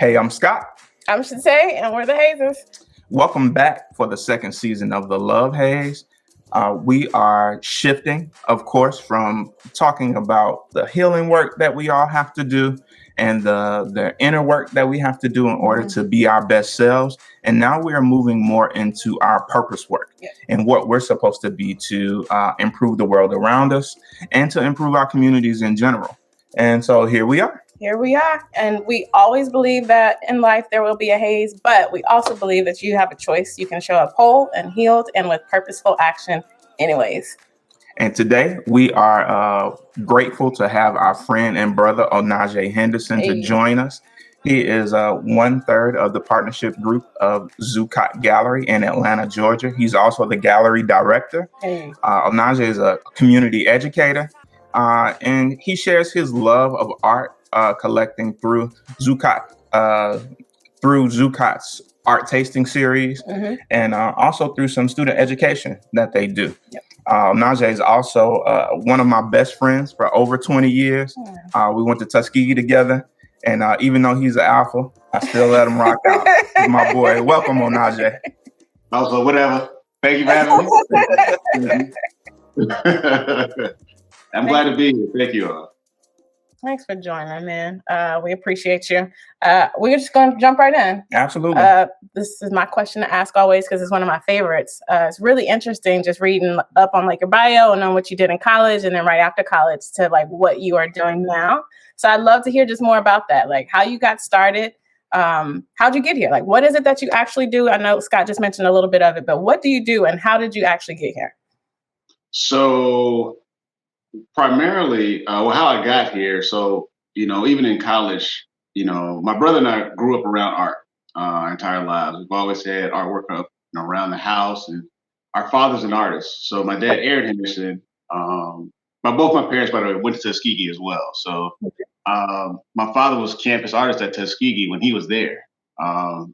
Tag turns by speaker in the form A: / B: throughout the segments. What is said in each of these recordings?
A: Hey, I'm Scott.
B: I'm Shatay, and we're the Hazers.
A: Welcome back for the second season of the Love Haze. We are shifting, of course, from talking about the healing work that we all have to do and the inner work that we have to do in order to be our best selves. And now we are moving more into our purpose work and what we're supposed to be to improve the world around us and to improve our communities in general. And so here we are.
B: Here we are. And we always believe that in life there will be a haze, but we also believe that you have a choice. You can show up whole and healed and with purposeful action anyways.
A: And today we are grateful to have our friend and brother Onaje Henderson to join us. He is 1/3 of the partnership group of ZuCot Gallery in Atlanta, Georgia. He's also the gallery director. Onaje is a community educator, and he shares his love of art collecting through ZuCot's art tasting series, and also through some student education that they do. Onaje is also one of my best friends for over 20 years. We went to Tuskegee together, and even though he's an alpha, I still let him rock out. He's my boy. Welcome, Onaje.
C: Also, whatever. Thank you for having me. I'm glad to be here. Thank you all.
B: Thanks for joining, man. We appreciate you. We're just going to jump right in.
A: Absolutely.
B: This is my question to ask always because it's one of my favorites. It's really interesting just reading up on like your bio and on what you did in college and then right after college to like what you are doing now. So I'd love to hear just more about that, like how you got started. How'd you get here? Like, what is it that you actually do? I know Scott just mentioned a little bit of it, but what do you do and how did you actually get here?
C: So primarily, how I got here. So, even in college, my brother and I grew up around art our entire lives. We've always had artwork up around the house, and our father's an artist. So my dad, Onaje Henderson, both my parents, by the way, went to Tuskegee as well. So my father was campus artist at Tuskegee when he was there. So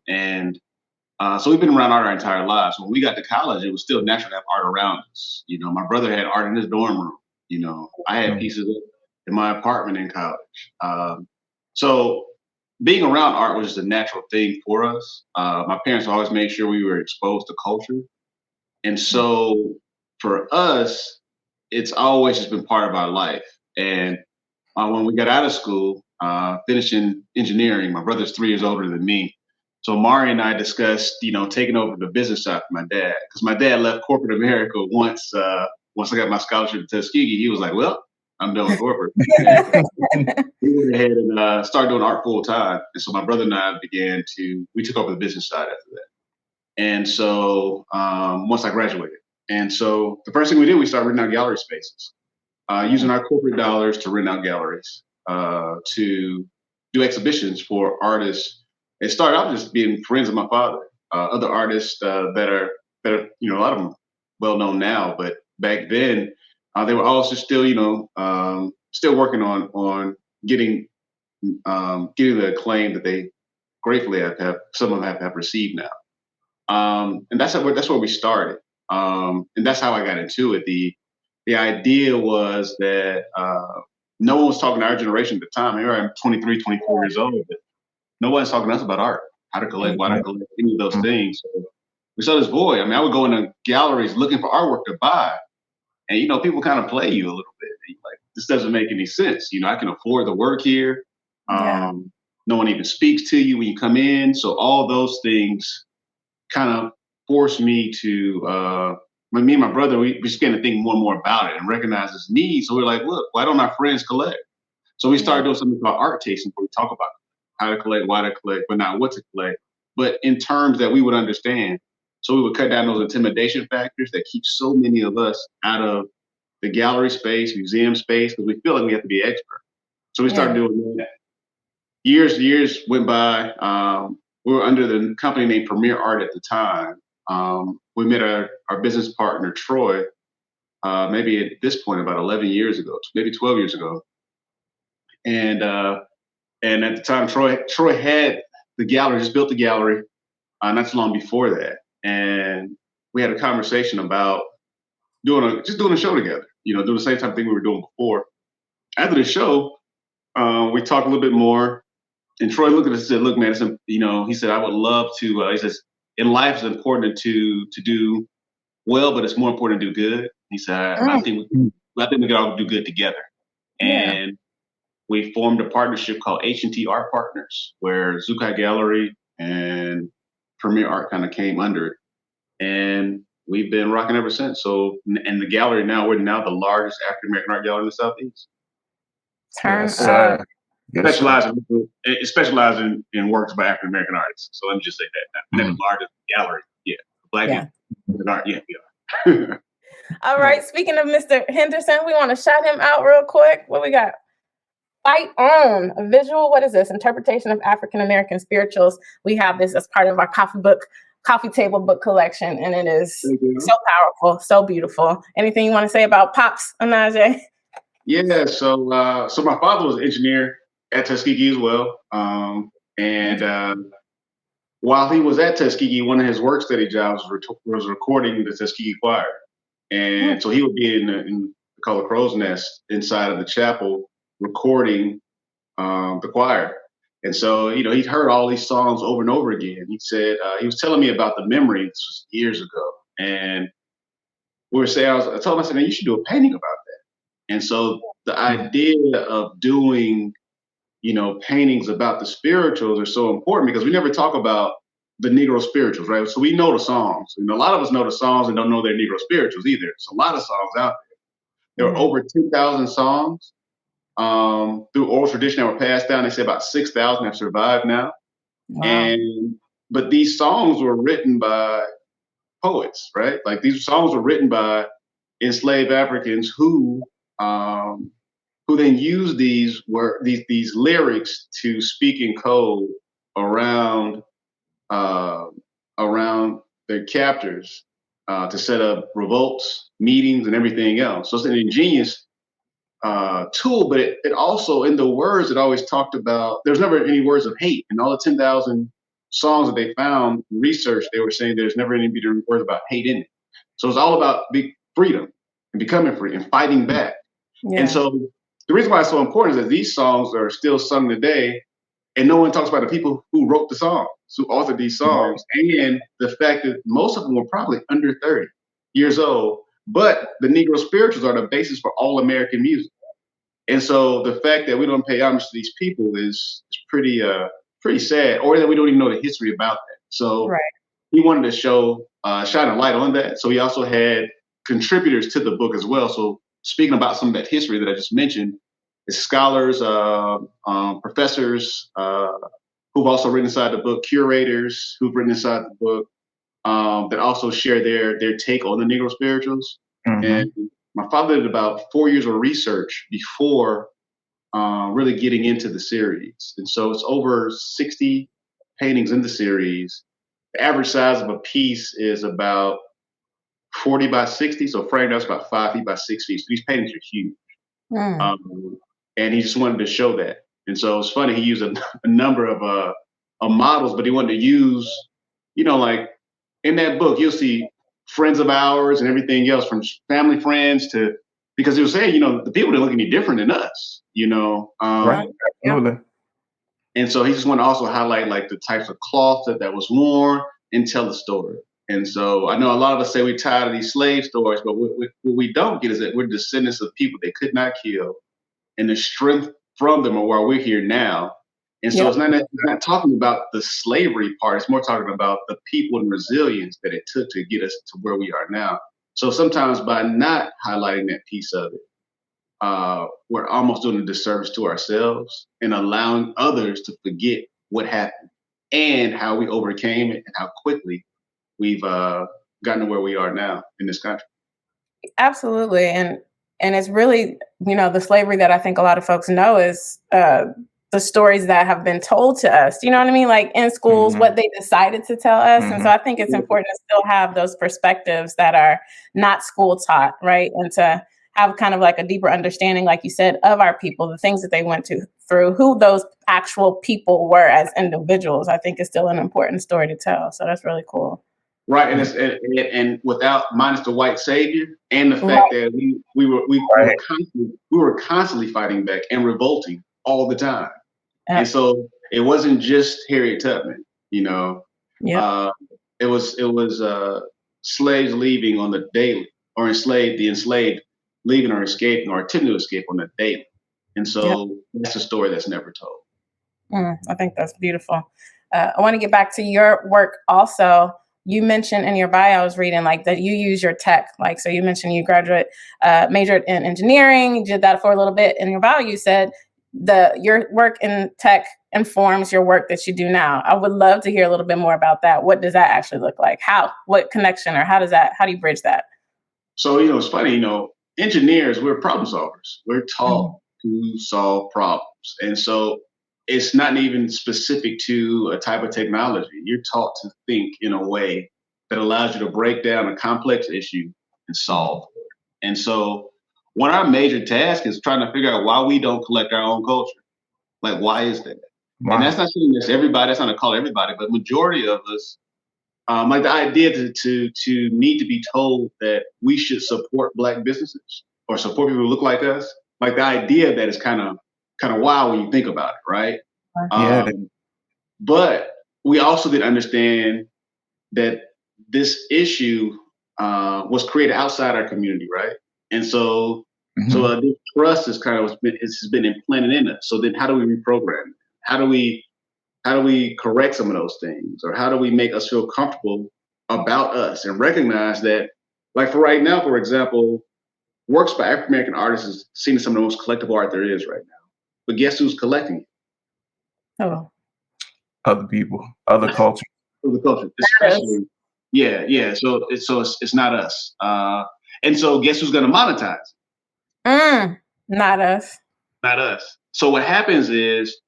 C: we've been around art our entire lives. When we got to college, it was still natural to have art around us. My brother had art in his dorm room. I had pieces in my apartment in college. So being around art was just a natural thing for us. My parents always made sure we were exposed to culture. And so for us, it's always just been part of our life. And when we got out of school, finishing engineering, my brother's 3 years older than me. So Mari and I discussed, taking over the business side for my dad, because my dad left corporate America once I got my scholarship to Tuskegee. He was like, well, I'm done with corporate. He went ahead and started doing art full time. And so my brother and I we took over the business side after that. And so once I graduated. And so the first thing we did, we started renting out gallery spaces, using our corporate dollars to rent out galleries, to do exhibitions for artists. It started out just being friends of my father, other artists that are, a lot of them well known now, but back then they were also still, still working on getting the acclaim that they gratefully have some of them have received now. And that's where we started. And that's how I got into it. The idea was that no one was talking to our generation at the time. Here I'm 23, 24 years old, but no one's talking to us about art, how to collect, why to collect, any of those things. So we saw this void. I mean, I would go into galleries looking for artwork to buy. And, people kind of play you a little bit. Like, this doesn't make any sense. I can afford the work here. No one even speaks to you when you come in. So all those things kind of forced me to, when me and my brother, we just began to think more and more about it and recognize this need. So we're like, look, why don't our friends collect? So we started doing something called art tasting, where we talk about how to collect, why to collect, but not what to collect, but in terms that we would understand. So we would cut down those intimidation factors that keep so many of us out of the gallery space, museum space, because we feel like we have to be expert. So we started doing that. Years went by. We were under the company named Premier Art at the time. We met our business partner, Troy, maybe at this point about 11 years ago, maybe 12 years ago. And at the time, Troy had the gallery, just built the gallery not too long before that. And we had a conversation about doing a show together, doing the same type of thing we were doing before. After the show, we talked a little bit more. And Troy looked at us and said, "Look, man, he said I would love to." He says, "In life, it's important to do well, but it's more important to do good." He said, "I think we could all do good together." And we formed a partnership called H&T Art Partners, where ZuCot Gallery and Premier Art kind of came under it. And we've been rocking ever since. So, and the gallery now, we're now the largest African American art gallery in the Southeast. Specialize in works by African American artists. So let me just say that. We're the largest gallery. Yeah. Black people art. Yeah, we are.
B: All right. Speaking of Mr. Henderson, we want to shout him out real quick. What we got? Fight On, a visual, what is this? Interpretation of African American spirituals. We have this as part of our coffee table book collection, and it is so powerful, so beautiful. Anything you want to say about Pops, Onaje?
C: Yeah, so my father was an engineer at Tuskegee as well. While he was at Tuskegee, one of his work study jobs was recording the Tuskegee Choir. And so he would be in the call it Crow's Nest inside of the chapel recording the choir. And so, he'd heard all these songs over and over again. He said, he was telling me about the memory, this was years ago. And we were saying, I told him, I said, man, you should do a painting about that. And so the idea of doing, paintings about the spirituals are so important because we never talk about the Negro spirituals, right? So we know the songs. A lot of us know the songs and don't know their Negro spirituals either. There's a lot of songs out there. There are over 10,000 songs through oral tradition that were passed down. They say about 6,000 have survived now. Wow. But these songs were written by poets, right? Like these songs were written by enslaved Africans who then used these lyrics to speak in code around their captors to set up revolts, meetings, and everything else. So it's an ingenious tool, but it also, in the words, it always talked about, there's never any words of hate. In all the 10,000 songs that they found, research, they were saying there's never any words about hate in it. So it's all about freedom and becoming free and fighting back. Yeah. And so the reason why it's so important is that these songs are still sung today, and no one talks about the people who wrote the songs, who authored these songs, and the fact that most of them were probably under 30 years old. But the Negro spirituals are the basis for all American music. And so the fact that we don't pay homage to these people is pretty sad, or that we don't even know the history about that. So he wanted to shine a light on that. So he also had contributors to the book as well. So speaking about some of that history that I just mentioned, is scholars, professors who've also written inside the book, curators who've written inside the book, that also share their take on the Negro spirituals. Mm-hmm. And my father did about 4 years of research before really getting into the series. And so it's over 60 paintings in the series. The average size of a piece is about 40 by 60. So framed out about 5 feet by 6 feet. So these paintings are huge. And he just wanted to show that. And so it's funny, he used a number of models, but he wanted to use, like in that book, you'll see friends of ours and everything else, from family friends to, because he was saying, the people didn't look any different than us,
A: Right. Absolutely.
C: And so he just wanted to also highlight like the types of cloth that was worn and tell the story. And so I know a lot of us say we're tired of these slave stories, but what we don't get is that we're descendants of people they could not kill, and the strength from them are why we're here now. And so it's not talking about the slavery part. It's more talking about the people and resilience that it took to get us to where we are now. So sometimes by not highlighting that piece of it, we're almost doing a disservice to ourselves and allowing others to forget what happened and how we overcame it and how quickly we've gotten to where we are now in this country.
B: Absolutely. And it's really, the slavery that I think a lot of folks know is the stories that have been told to us, you know what I mean? Like in schools, what they decided to tell us. And so I think it's important to still have those perspectives that are not school taught, right? And to have kind of like a deeper understanding, like you said, of our people, the things that they went through, who those actual people were as individuals, I think is still an important story to tell. So that's really cool.
C: Right, and without minus the white savior and the fact that we were constantly fighting back and revolting all the time. And so it wasn't just Harriet Tubman, you know.
B: Yeah.
C: It was slaves leaving on the daily, or the enslaved leaving or escaping or attempting to escape on the daily. And
B: Yep.
C: so that's a story that's never told.
B: I think that's beautiful. I want to get back to your work also. You mentioned in your bio, I was reading like that you use your tech. Like, so you mentioned you majored in engineering, you did that for a little bit. In your bio, you said your work in tech informs your work that you do now. I would love to hear a little bit more about that. What does that actually look like? What connection, or how do you bridge that?
C: So, it's funny, engineers, we're problem solvers. We're taught to solve problems. And so it's not even specific to a type of technology. You're taught to think in a way that allows you to break down a complex issue and solve it. And so one of our major tasks is trying to figure out why we don't collect our own culture. Like, why is that?
A: Wow.
C: And that's not saying that's everybody, that's not a call everybody, but majority of us, like the idea to need to be told that we should support Black businesses or support people who look like us, like the idea of that is kind of wild when you think about it, right?
A: Yeah.
C: But we also did understand that this issue was created outside our community, right? And so, this trust is has been implanted in us. So then, how do we reprogram it? How do we correct some of those things, or how do we make us feel comfortable about us and recognize that, like for right now, for example, works by African American artists is seen as some of the most collectible art there is right now. But guess who's collecting it?
B: Oh,
A: Other people, other cultures.
C: Other culture, especially. Yeah. So it's not us. And so guess who's going to monetize it?
B: Not us.
C: Not us. So what happens is,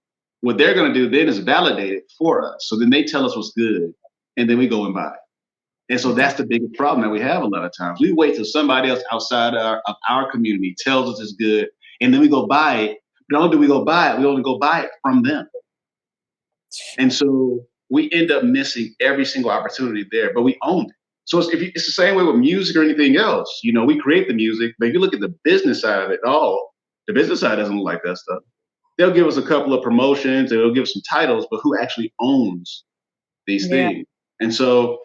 C: what they're going to do then is validate it for us. So then they tell us what's good, and then we go and buy it. And so that's the biggest problem that we have a lot of times. We wait till somebody else outside of our community tells us it's good, and then we go buy it. But not only do we go buy it, we only go buy it from them. And so we end up missing every single opportunity there, but we own it. So it's the same way with music or anything else. We create the music, but if you look at the business side of it all, the business side doesn't look like that stuff. They'll give us a couple of promotions, they'll give us some titles, but who actually owns these things? And so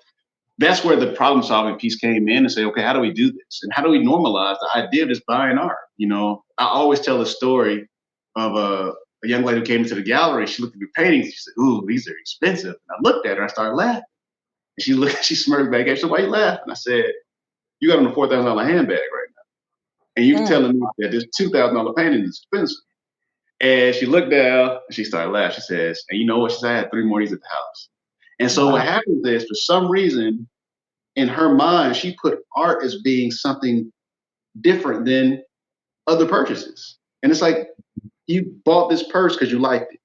C: that's where the problem solving piece came in and say, okay, how do we do this? And how do we normalize the idea of just buying art? I always tell a story of a young lady who came into the gallery. She looked at the paintings. She said, "Ooh, these are expensive." And I looked at her, I started laughing. And she smirked back at me. She said, "Why you laughing?" And I said, "You got on a $4,000 handbag right now. And you're telling me that this $2,000 painting is expensive." And she looked down and she started laughing. She says, "And you know what?" She said, "I had 3 more of these at the house." And so what happens is, for some reason, in her mind, she put art as being something different than other purchases. And it's like, you bought this purse because you liked it.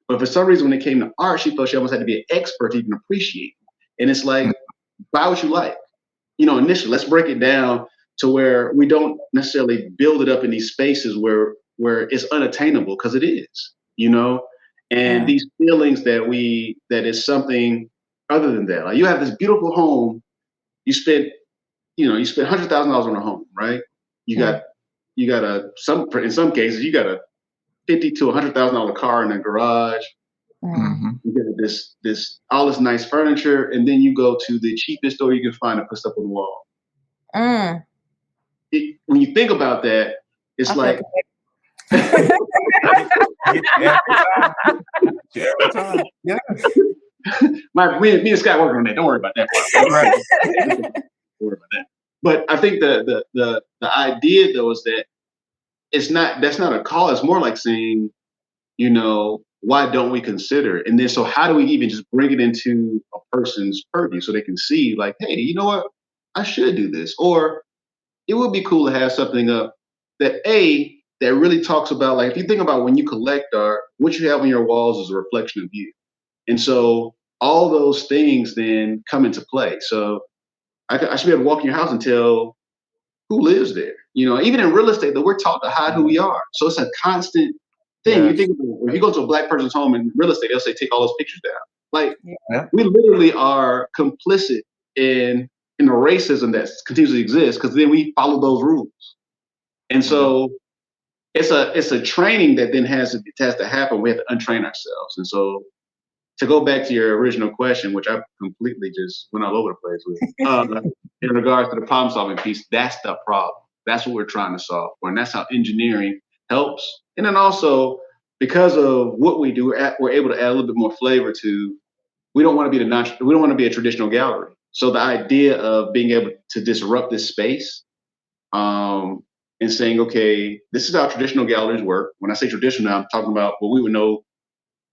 C: But for some reason, when it came to art, she felt she almost had to be an expert to even appreciate it. And it's like, buy what you like. Initially, let's break it down to where we don't necessarily build it up in these spaces where it's unattainable, because it is, and these feelings that is something other than that. Like, you have this beautiful home, you spent $100,000 on a home, right? In some cases, you got a $50,000 to $100,000 car in a garage. You get this all this nice furniture, and then you go to the cheapest store you can find and put stuff on the wall. When you think about that, it's like
A: Yeah.
C: Me and Scott working on that. Don't worry about that part. Right. Don't worry about that. But I think the idea though is that that's not a call. It's more like saying, why don't we consider it? And then, so how do we even just bring it into a person's purview so they can see, like, hey, you know what? I should do this. Or it would be cool to have something up that really talks about, like, if you think about when you collect art, what you have on your walls is a reflection of you. And so all those things then come into play. So I should be able to walk in your house and tell who lives there. Even in real estate, that we're taught to hide who we are. So it's a constant thing. Yes. You think about, if you go to a Black person's home in real estate, they'll say, take all those pictures down. Like, we literally are complicit in the racism that continues to exist, because then we follow those rules. And so it's a training that then has to happen. We have to untrain ourselves. And so to go back to your original question, which I completely just went all over the place with, in regards to the problem solving piece, that's the problem. That's what we're trying to solve for, and that's how engineering helps. And then also, because of what we do, we're able to add a little bit more flavor to. We don't want to be we don't want to be a traditional gallery. So the idea of being able to disrupt this space, and saying, okay, this is how traditional galleries work. When I say traditional, I'm talking about what we would know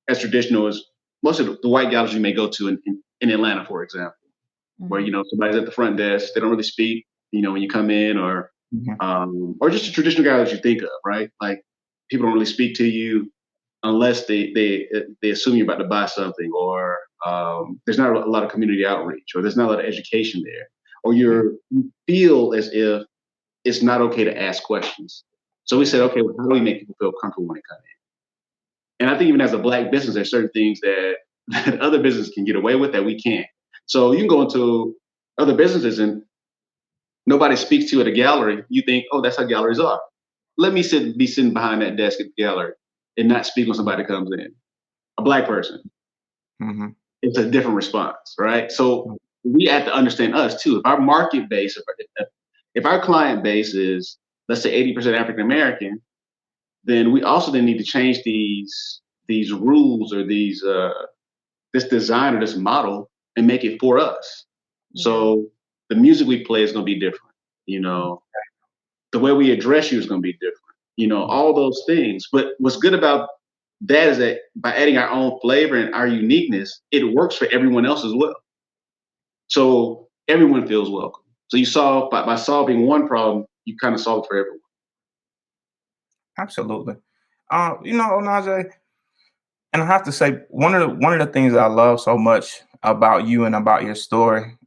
C: as traditional as most of the white galleries you may go to in Atlanta, for example, where, somebody's at the front desk, they don't really speak, when you come in, or just the traditional galleries you think of, right? Like, people don't really speak to you unless they assume you're about to buy something, or there's not a lot of community outreach, or there's not a lot of education there, or you feel as if it's not okay to ask questions. So we said, okay, well, how do we make people feel comfortable when they come in? And I think even as a Black business, there's certain things that other businesses can get away with that we can't. So you can go into other businesses and nobody speaks to you at a gallery. You think, oh, that's how galleries are. Let me be sitting behind that desk at the gallery and not speak when somebody comes in. A Black person.
A: Mm-hmm.
C: It's a different response, right? So we have to understand us too. If our market base, if our client base is, let's say, 80% African American, then we also then need to change these rules, or this design, or this model, and make it for us. Yeah. So the music we play is going to be different. The way we address you is going to be different. All those things. But what's good about that is that by adding our own flavor and our uniqueness, it works for everyone else as well. So everyone feels welcome. So you solve by solving one problem, you kind of solve it for everyone.
A: Absolutely. Onaje, and I have to say, one of the things I love so much about you and about your story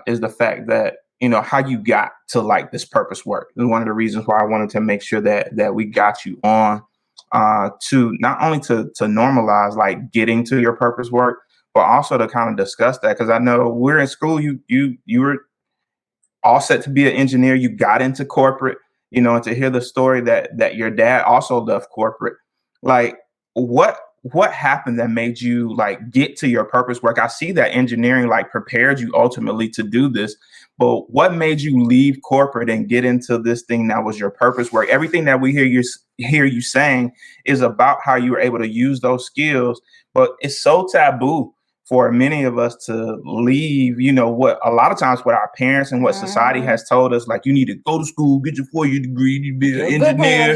A: is the fact that how you got to like this purpose work. And one of the reasons why I wanted to make sure that we got you on to not only to normalize like getting to your purpose work, but also to kind of discuss that, because I know we're in school. You were all set to be an engineer. You got into corporate, and to hear the story that your dad also left corporate. Like, what happened that made you like get to your purpose work? I see that engineering like prepared you ultimately to do this, but what made you leave corporate and get into this thing that was your purpose work? Everything that we hear you saying is about how you were able to use those skills, but it's so taboo for many of us to leave, what a lot of times what our parents and what society has told us, like, you need to go to school, get your 4-year degree, you be an engineer.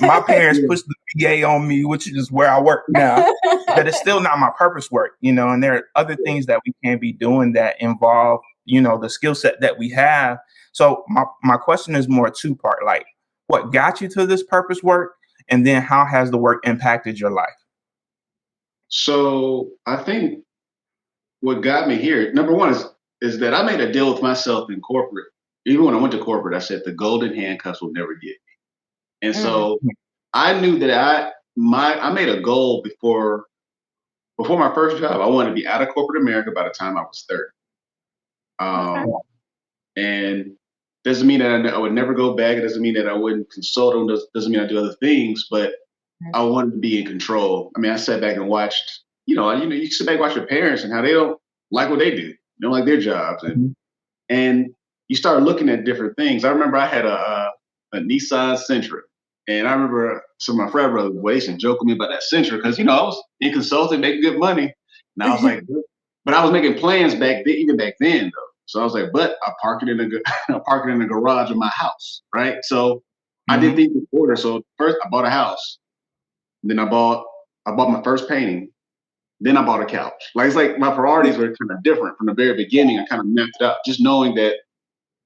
A: My parents pushed the BA on me, which is where I work now, but it's still not my purpose work, and there are other things that we can be doing that involve, the skill set that we have. So my question is more two-part, like, what got you to this purpose work? And then how has the work impacted your life?
C: So I think what got me here, number one, is that I made a deal with myself in corporate. Even when I went to corporate, I said the golden handcuffs will never get me. And so I knew that I made a goal before my first job. I wanted to be out of corporate America by the time I was 30. And doesn't mean that I would never go back. It doesn't mean that I wouldn't consult on. Doesn't mean I do other things, but I wanted to be in control. I mean, I sat back and watched, you sit back and watch your parents and how they don't like what they do. They don't like their jobs. And you start looking at different things. I remember I had a Nissan Sentra. And I remember some of my frat brothers, they used to joke with me about that Sentra because, I was in consulting, making good money. And I was like, but I was making plans even back then, though. So I was like, but I park it in the garage of my house, right? So I did things in order. So first I bought a house. Then I bought my first painting. Then I bought a couch. Like, it's like my priorities were kind of different from the very beginning. I kind of mapped it out, just knowing that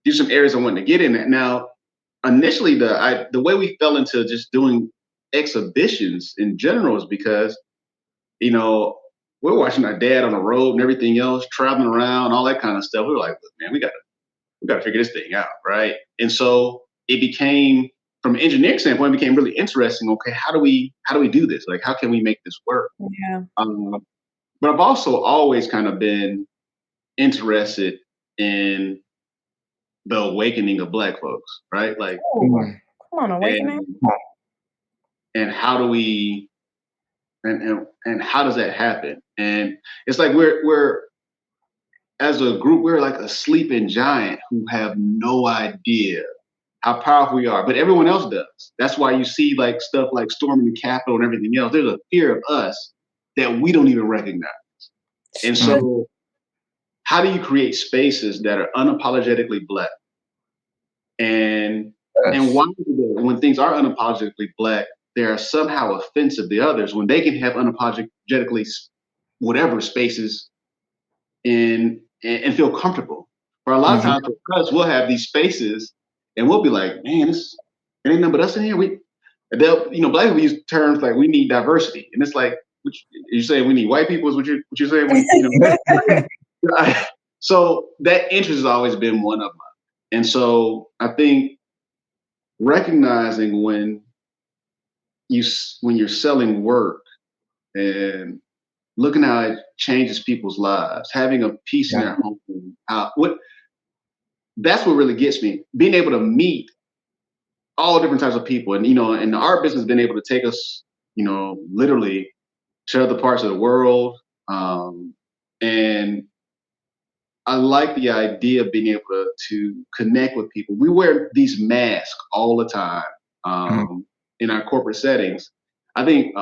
C: there's some areas I wanted to get in. Now, initially, the way we fell into just doing exhibitions in general is because, we're watching our dad on the road and everything else, traveling around, all that kind of stuff. We were like, look, man, we gotta figure this thing out, right? And so it became, from an engineering standpoint, it became really interesting. Okay, how do we do this? Like, how can we make this work?
B: Yeah.
C: But I've also always kind of been interested in the awakening of Black folks, right? Like,
B: Come on, awakening.
C: And how do we and how does that happen? And it's like we're as a group, we're like a sleeping giant who have no idea how powerful we are, but everyone else does. That's why you see like stuff like storming the Capitol and everything else. There's a fear of us that we don't even recognize. And so how do you create spaces that are unapologetically Black? And why when things are unapologetically Black, they are somehow offensive to others when they can have unapologetically whatever spaces and feel comfortable. For a lot of times for us, we'll have these spaces and we'll be like, man, it ain't nothing but us in here. Black people use terms like we need diversity. And it's like, you saying we need white people is what you're saying? So that interest has always been one of mine. And so I think recognizing when you're selling work and looking how it changes people's lives, having a piece in their home, that's what really gets me. Being able to meet all different types of people, and and the art business has been able to take us, literally to other parts of the world, and I like the idea of being able to connect with people. We wear these masks all the time in our corporate settings. I think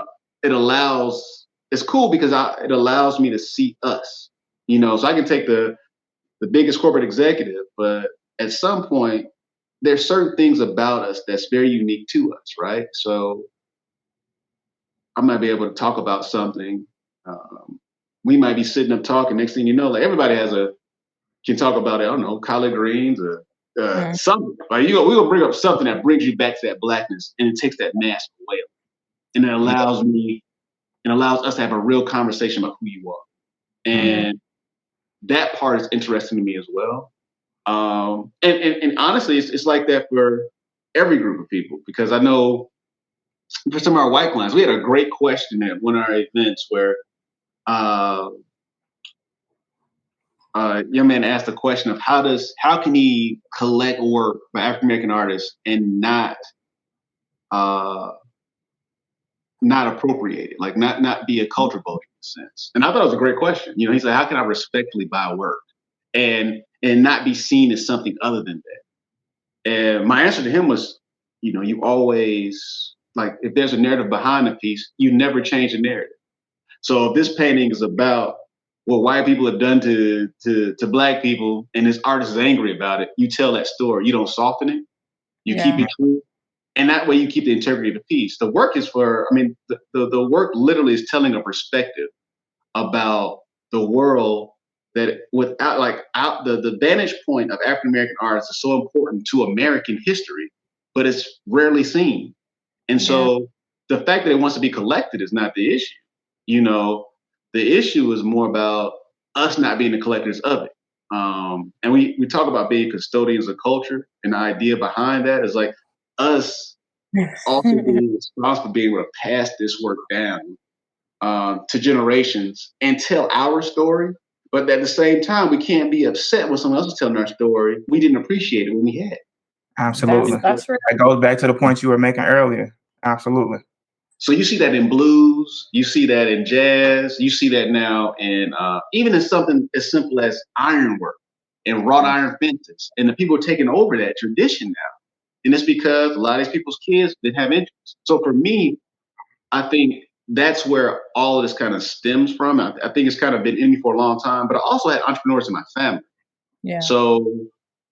C: it's cool because it allows me to see us, so I can take the biggest corporate executive, but at some point, there's certain things about us that's very unique to us, right? So I might be able to talk about something. We might be sitting up talking. Next thing you know, like everybody can talk about it. I don't know, collard greens or something. Like we're gonna bring up something that brings you back to that Blackness, and it takes that mask away, and it allows us to have a real conversation about who you are, and that part is interesting to me as well. And honestly, it's like that for every group of people, because I know for some of our white clients, we had a great question at one of our events where young man asked the question of how can he collect work by African American artists and not appropriate it, like not be a culture vote in a sense. And I thought it was a great question. He said, how can I respectfully buy work and not be seen as something other than that? And my answer to him was, you always, like, if there's a narrative behind the piece, you never change the narrative. So if this painting is about what white people have done to Black people, and this artist is angry about it, you tell that story. You don't soften it. You keep it true. And that way you keep the integrity of the piece. The work is the work literally is telling a perspective about the world that without the vantage point of African American artists is so important to American history, but it's rarely seen. And so the fact that it wants to be collected is not the issue. The issue is more about us not being the collectors of it. And we talk about being custodians of culture, and the idea behind that is like us also being responsible for being able to pass this work down to generations and tell our story. But at the same time, we can't be upset when someone else is telling our story. We didn't appreciate it when we had it.
A: Absolutely.
B: That's right.
A: That goes back to the point you were making earlier. Absolutely.
C: So you see that in blues, you see that in jazz, you see that now in even in something as simple as ironwork and wrought iron fences. And the people are taking over that tradition now. And it's because a lot of these people's kids didn't have interest. So for me, I think that's where all of this kind of stems from. I think it's kind of been in me for a long time, but I also had entrepreneurs in my family.
B: Yeah.
C: So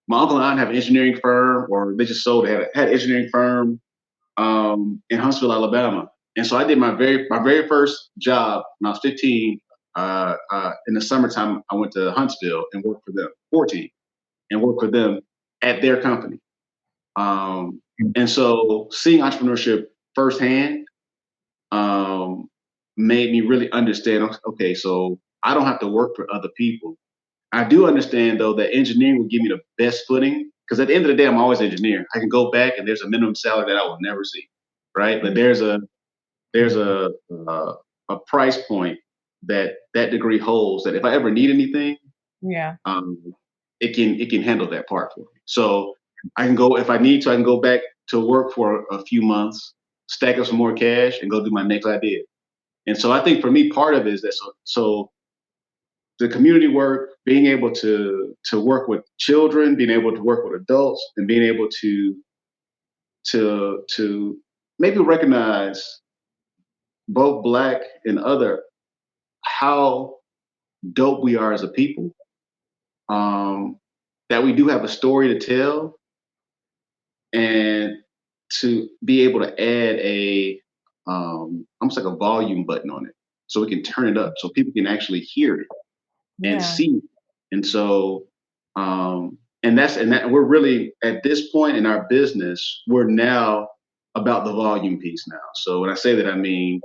C: my uncle and aunt have an engineering firm, or they just sold it, had an engineering firm in Huntsville, Alabama. And so I did my very first job when I was 15. In the summertime, I went to Huntsville and worked for them, 14, and worked for them at their company. And so seeing entrepreneurship firsthand made me really understand, okay, so I don't have to work for other people. I do understand, though, that engineering will give me the best footing, because at the end of the day, I'm always engineering. I can go back and there's a minimum salary that I will never see, right? But there's a price point that degree holds, that if I ever need anything, it can handle that part for me. So I can go, if I need to, I can go back to work for a few months, stack up some more cash, and go do my next idea. And so I think for me, part of it is that so the community work, being able to work with children, being able to work with adults, and being able to maybe recognize both Black and other how dope we are as a people. That we do have a story to tell, and to be able to add a almost like a volume button on it, so we can turn it up, so people can actually hear it and see it. And so, and that we're really at this point in our business, we're now about the volume piece now. So when I say that, I mean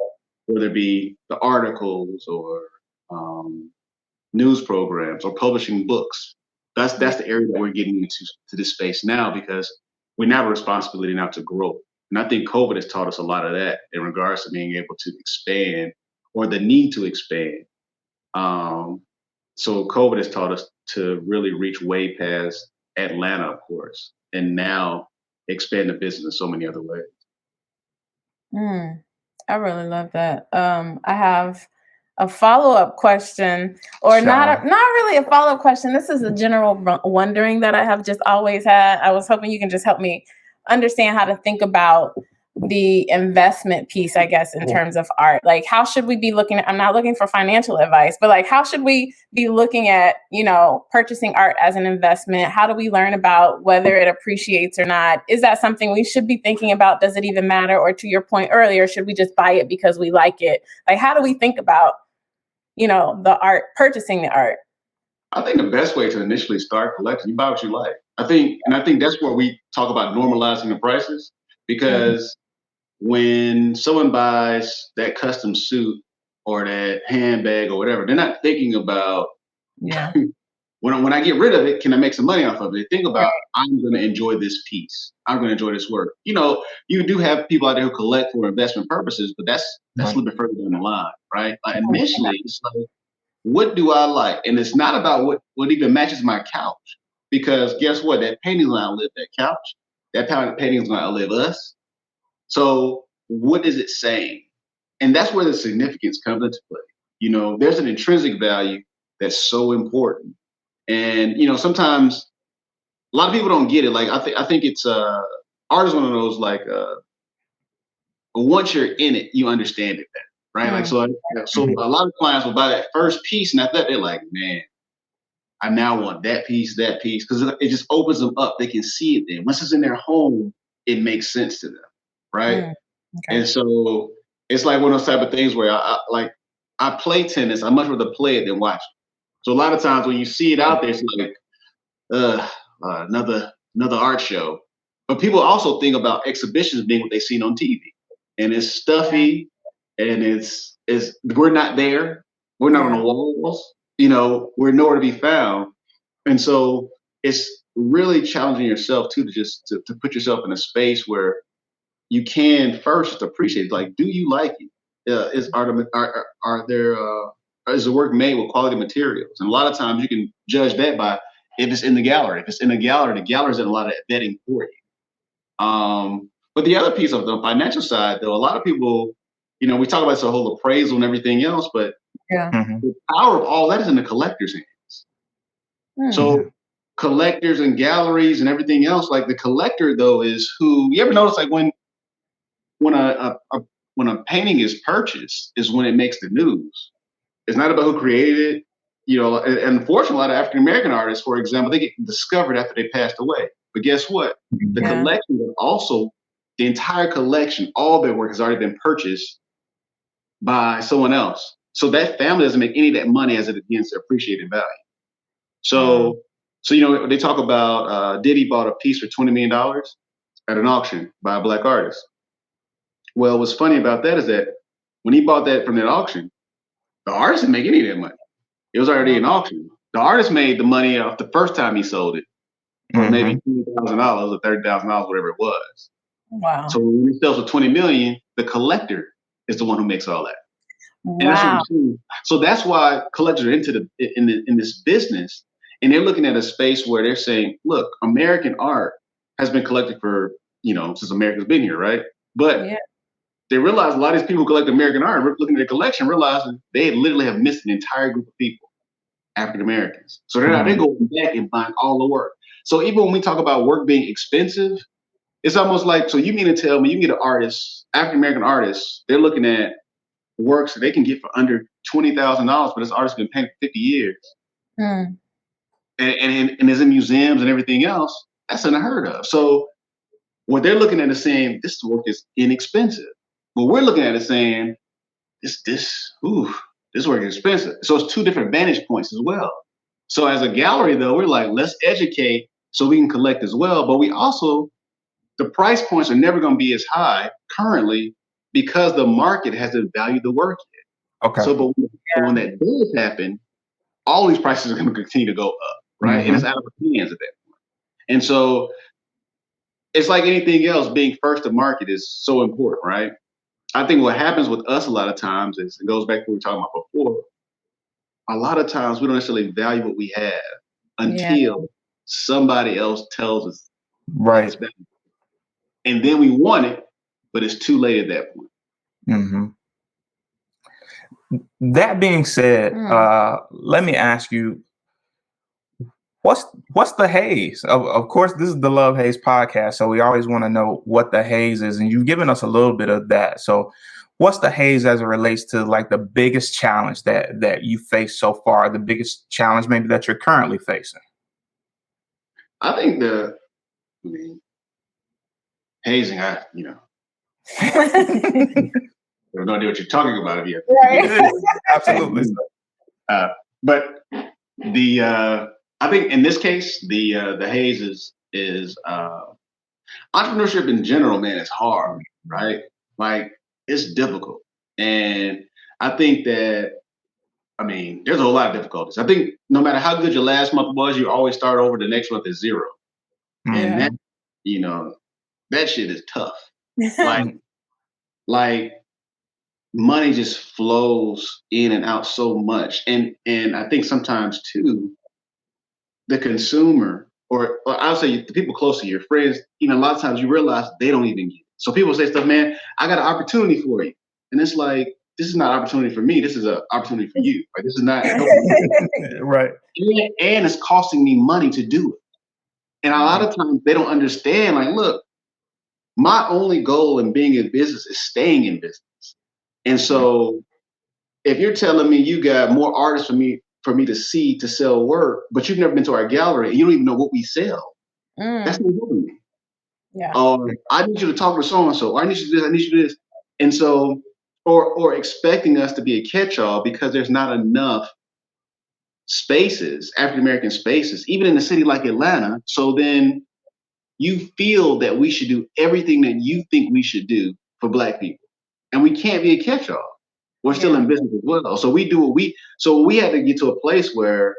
C: whether it be the articles or news programs or publishing books. That's the area that we're getting into this space now, because we now have a responsibility now to grow. And I think COVID has taught us a lot of that in regards to being able to expand, or the need to expand. So COVID has taught us to really reach way past Atlanta, of course, and now expand the business in so many other ways.
B: I really love that. I have a follow-up question, or not really a follow-up question. This is a general wondering that I have just always had. I was hoping you can just help me understand how to think about the investment piece, I guess, in terms of art. Like, how should we be looking at, I'm not looking for financial advice, but like, how should we be looking at, purchasing art as an investment? How do we learn about whether it appreciates or not? Is that something we should be thinking about? Does it even matter? Or to your point earlier, should we just buy it because we like it? Like, how do we think about, the art, purchasing the art?
C: I think the best way to initially start collecting, you buy what you like. I think that's where we talk about normalizing the prices, because when someone buys that custom suit or that handbag or whatever, they're not thinking about, when I get rid of it, can I make some money off of it? They think about, I'm going to enjoy this piece. I'm going to enjoy this work. You do have people out there who collect for investment purposes, but that's a little bit further down the line, right? Like, initially, it's like, what do I like? And it's not about what even matches my couch, because guess what? That painting's going to outlive that couch. That painting's going to outlive us. So what is it saying? And that's where the significance comes into play. There's an intrinsic value that's so important. And, sometimes a lot of people don't get it. Like, I think it's art is one of those, like, once you're in it, you understand it better, right? Like, so a lot of clients will buy that first piece, and after that, they're like, man, I now want that piece, because it just opens them up. They can see it then. Once it's in their home, it makes sense to them, right? And so it's like one of those type of things where I play tennis. I much rather play it than watch it. So a lot of times when you see it out there, it's like another art show. But people also think about exhibitions being what they've seen on TV, and it's stuffy, and it's we're not there. We're not on the walls. We're nowhere to be found. And so it's really challenging yourself too, to put yourself in a space where you can first appreciate, like, do you like it? Is the work made with quality materials? And a lot of times you can judge that by if it's in the gallery. If it's in the gallery's done a lot of vetting for you. But the other piece of the financial side, though, a lot of people, we talk about the whole appraisal and everything else, but the power of all that is in the collector's hands. So collectors and galleries and everything else, like, the collector, though, is who, you ever notice, like, when a painting is purchased is when it makes the news. It's not about who created it. And unfortunately, a lot of African American artists, for example, they get discovered after they passed away. But guess what? The collection is also, the entire collection, all their work has already been purchased by someone else. So that family doesn't make any of that money as it against their appreciated value. So they talk about Diddy bought a piece for $20 million at an auction by a Black artist. Well, what's funny about that is that when he bought that from that auction, the artist didn't make any of that money. It was already an auction. The artist made the money off the first time he sold it, or maybe $20,000 or $30,000, whatever it was.
B: Wow.
C: So when he sells for $20 million, the collector is the one who makes all that.
B: Wow.
C: And that's what I'm saying. So that's why collectors are in this business, and they're looking at a space where they're saying, look, American art has been collected for, since America's been here, right? But
B: Yeah.
C: they realized a lot of these people who collect American art, looking at their collection, realizing they literally have missed an entire group of people, African Americans. So they're going back and buying all the work. So even when we talk about work being expensive, it's almost like, so you mean to tell me you can get an artist, African American artists, they're looking at works that they can get for under $20,000, but this artist's been paying for 50 years.
B: Mm.
C: And is in museums and everything else. That's unheard of. So what they're looking at is saying this work is inexpensive. What we're looking at is saying this work is expensive. So it's two different vantage points as well. So as a gallery, though, we're like, let's educate so we can collect as well. But we also, the price points are never going to be as high currently because the market hasn't valued the work yet.
A: Okay.
C: So, but when that does happen, all these prices are going to continue to go up, right?
A: Mm-hmm.
C: And it's out of our hands at that point. And so it's like anything else, being first to market is so important, right? I think what happens with us a lot of times is, it goes back to what we were talking about before, a lot of times we don't necessarily value what we have until somebody else tells us
A: right.
C: it's better. And then we want it, but it's too late at that point.
A: Mm-hmm. That being said, let me ask you, what's the haze? Of course, this is the Love Haze podcast, so we always want to know what the haze is, and you've given us a little bit of that. So what's the haze as it relates to like the biggest challenge that you faced so far, the biggest challenge maybe that you're currently facing?
C: I think hazing, I have no idea what you're talking about yet.
B: Right.
A: Absolutely.
C: But I think in this case, the haze is entrepreneurship in general, man. It's hard, right? Like it's difficult, and I think that there's a whole lot of difficulties. I think no matter how good your last month was, you always start over the next month at zero, and that that shit is tough. like money just flows in and out so much, and I think sometimes too, the consumer, or I'll say the people close to you, your friends, a lot of times you realize they don't even get it. So people say stuff, man, I got an opportunity for you. And it's like, this is not an opportunity for me. This is an opportunity for you. Like, this is not
A: right.
C: And it's costing me money to do it. And a lot of times they don't understand, like, look, my only goal in being in business is staying in business. And so if you're telling me you got more artists for me to see to sell work, but you've never been to our gallery and you don't even know what we sell, that's not good to me.
B: Yeah.
C: I need you to talk to so-and-so. I need you to do this. I need you to do this. And so, or expecting us to be a catch-all because there's not enough spaces, African-American spaces, even in a city like Atlanta. So then you feel that we should do everything that you think we should do for Black people. And we can't be a catch-all. We're still in business as well. So we do we had to get to a place where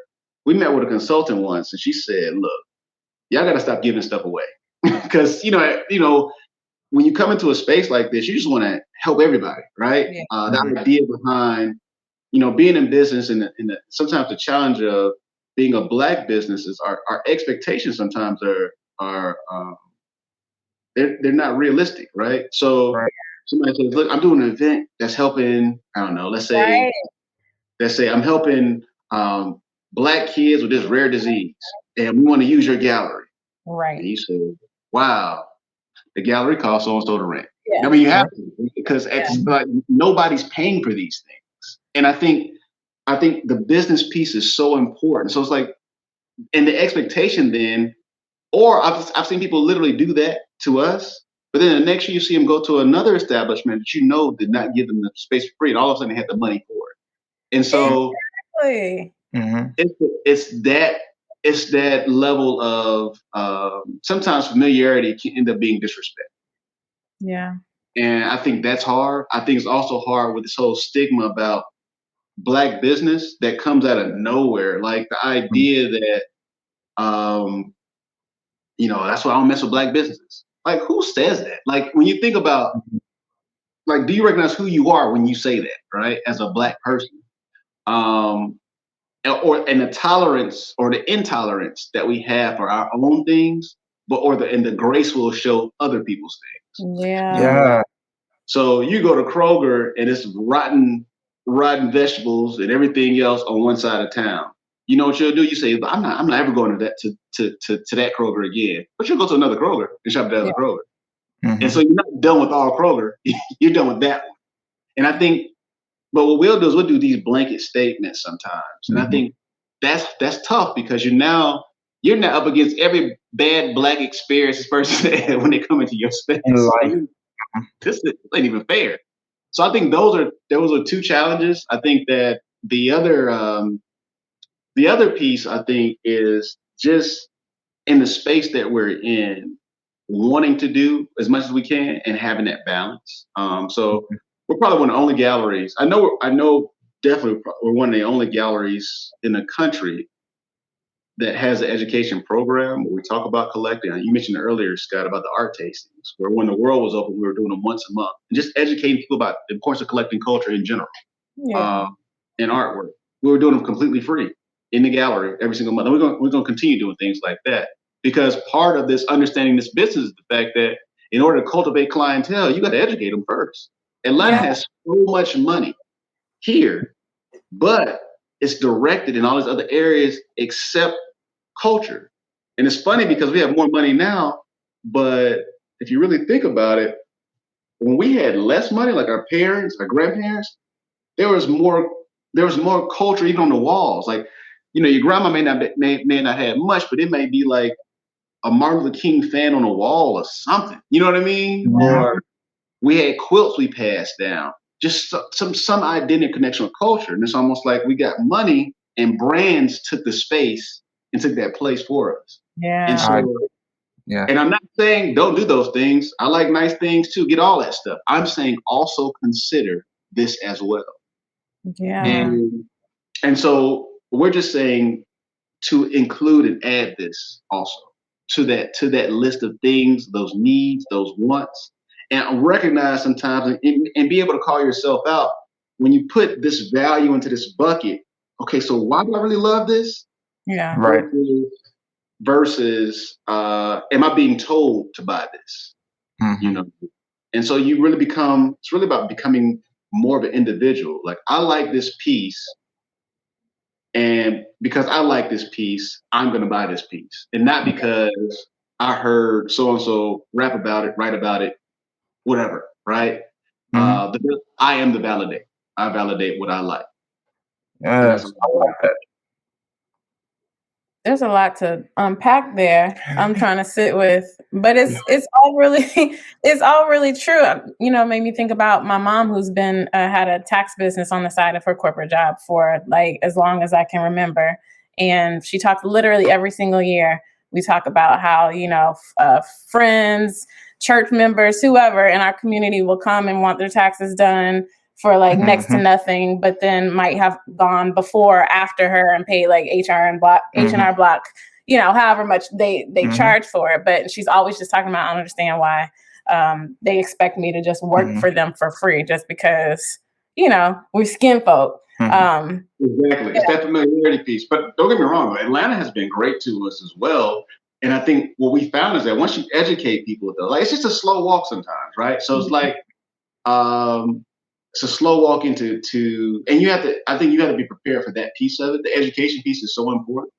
C: we met with a consultant once and she said, look, y'all got to stop giving stuff away. Because, when you come into a space like this, you just want to help everybody, right? Yeah. The idea behind, being in business and sometimes the challenge of being a Black business is our expectations sometimes are they're not realistic, right? So somebody says, look, I'm doing an event that's helping, I don't know, let's say I'm helping Black kids with this rare disease and we want to use your gallery.
B: Right.
C: And you say, wow, the gallery costs so-and-so to rent. Yeah. You have to, because it's like nobody's paying for these things. And I think the business piece is so important. So it's like, and the expectation then, or I've seen people literally do that to us, but then the next year you see them go to another establishment that did not give them the space for free, and all of a sudden they had the money for it. And so it's that level of sometimes familiarity can end up being disrespect.
B: Yeah.
C: And I think that's hard. I think it's also hard with this whole stigma about Black business that comes out of nowhere. Like the idea that, that's why I don't mess with Black businesses. Like, who says that? Like, when you think about, like, do you recognize who you are when you say that, right? As a Black person. And the tolerance or the intolerance that we have for our own things and the grace will show other people's things.
A: Yeah.
C: So you go to Kroger and it's rotten vegetables and everything else on one side of town. You know what you'll do? You say, I'm not ever going to that Kroger again. But you'll go to another Kroger and shop at the other Kroger.
A: Mm-hmm.
C: And so you're not done with all Kroger. You're done with that one. And I think, but what we'll do is we'll do these blanket statements sometimes. And I think that's tough because you're now up against every bad Black experience this person had when they come into your space. This ain't even fair. So I think those are two challenges. I think that the other piece I think is just in the space that we're in, wanting to do as much as we can and having that balance. So we're probably one of the only galleries. I know definitely we're one of the only galleries in the country that has an education program where we talk about collecting. You mentioned earlier, Scott, about the art tastings, where when the world was open, we were doing them once a month, and just educating people about the importance of collecting culture in general, and artwork. We were doing them completely free in the gallery every single month. And we're going to continue doing things like that because part of this understanding this business is the fact that in order to cultivate clientele, you got to educate them first. Atlanta has so much money here, but it's directed in all these other areas except culture. And it's funny because we have more money now, but if you really think about it, when we had less money, like our parents, our grandparents, there was more culture even on the walls. Like, your grandma may not have much, but it may be like a Martin Luther King fan on a wall or something. You know what I mean?
A: Yeah.
C: Or we had quilts we passed down. Just some identity connection with culture. And it's almost like we got money and brands took the space and took that place for us.
B: Yeah.
C: And so, and I'm not saying don't do those things. I like nice things too. Get all that stuff. I'm saying also consider this as well.
B: Yeah.
C: And so we're just saying to include and add this also to that list of things, those needs, those wants, and recognize sometimes and be able to call yourself out when you put this value into this bucket. Okay, so why do I really love this?
B: Yeah.
A: Right.
C: Versus am I being told to buy this?
A: Mm-hmm.
C: And so it's really about becoming more of an individual. Like, I like this piece, and because I like this piece, I'm going to buy this piece, and not because I heard so and so rap about it, write about it, whatever. Right? I am the validator. I validate what I like.
A: Yes, I like that.
B: There's a lot to unpack there. I'm trying to sit with, but it's all really true. Made me think about my mom, who's been had a tax business on the side of her corporate job for like as long as I can remember, and she talks literally every single year. We talk about how friends, church members, whoever in our community will come and want their taxes done for like next to nothing, but then might have gone before or after her and paid like H&R Block, however much they charge for it. But she's always just talking about, I don't understand why they expect me to just work for them for free just because, we're skin folk.
C: Exactly. It's that familiarity piece. But don't get me wrong, Atlanta has been great to us as well. And I think what we found is that once you educate people, though, like, it's just a slow walk sometimes, right? So it's like, it's a slow walk and I think you have to be prepared for that piece of it. The education piece is so important,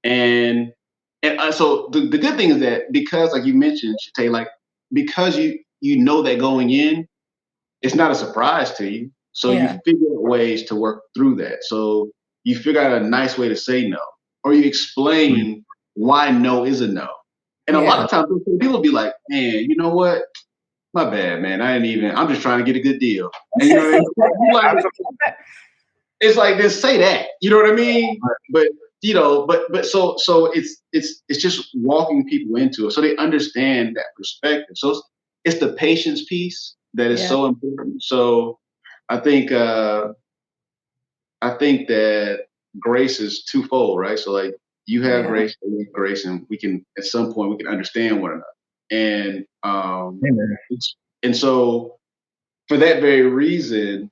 C: and so the good thing is that because, like you mentioned, Shatay, like, because you know that going in, it's not a surprise to you. So you figure out ways to work through that. So you figure out a nice way to say no, or you explain why no is a no. And a lot of times people will be like, man, you know what? My bad, man. I'm just trying to get a good deal. And you know what I mean? Like, it's like, just say that. You know what I mean? But so it's just walking people into it so they understand that perspective. So it's the patience piece that is so important. So I think that grace is twofold, right? So like, you have grace, and we have grace, and we can at some point we can understand one another. And and so for that very reason,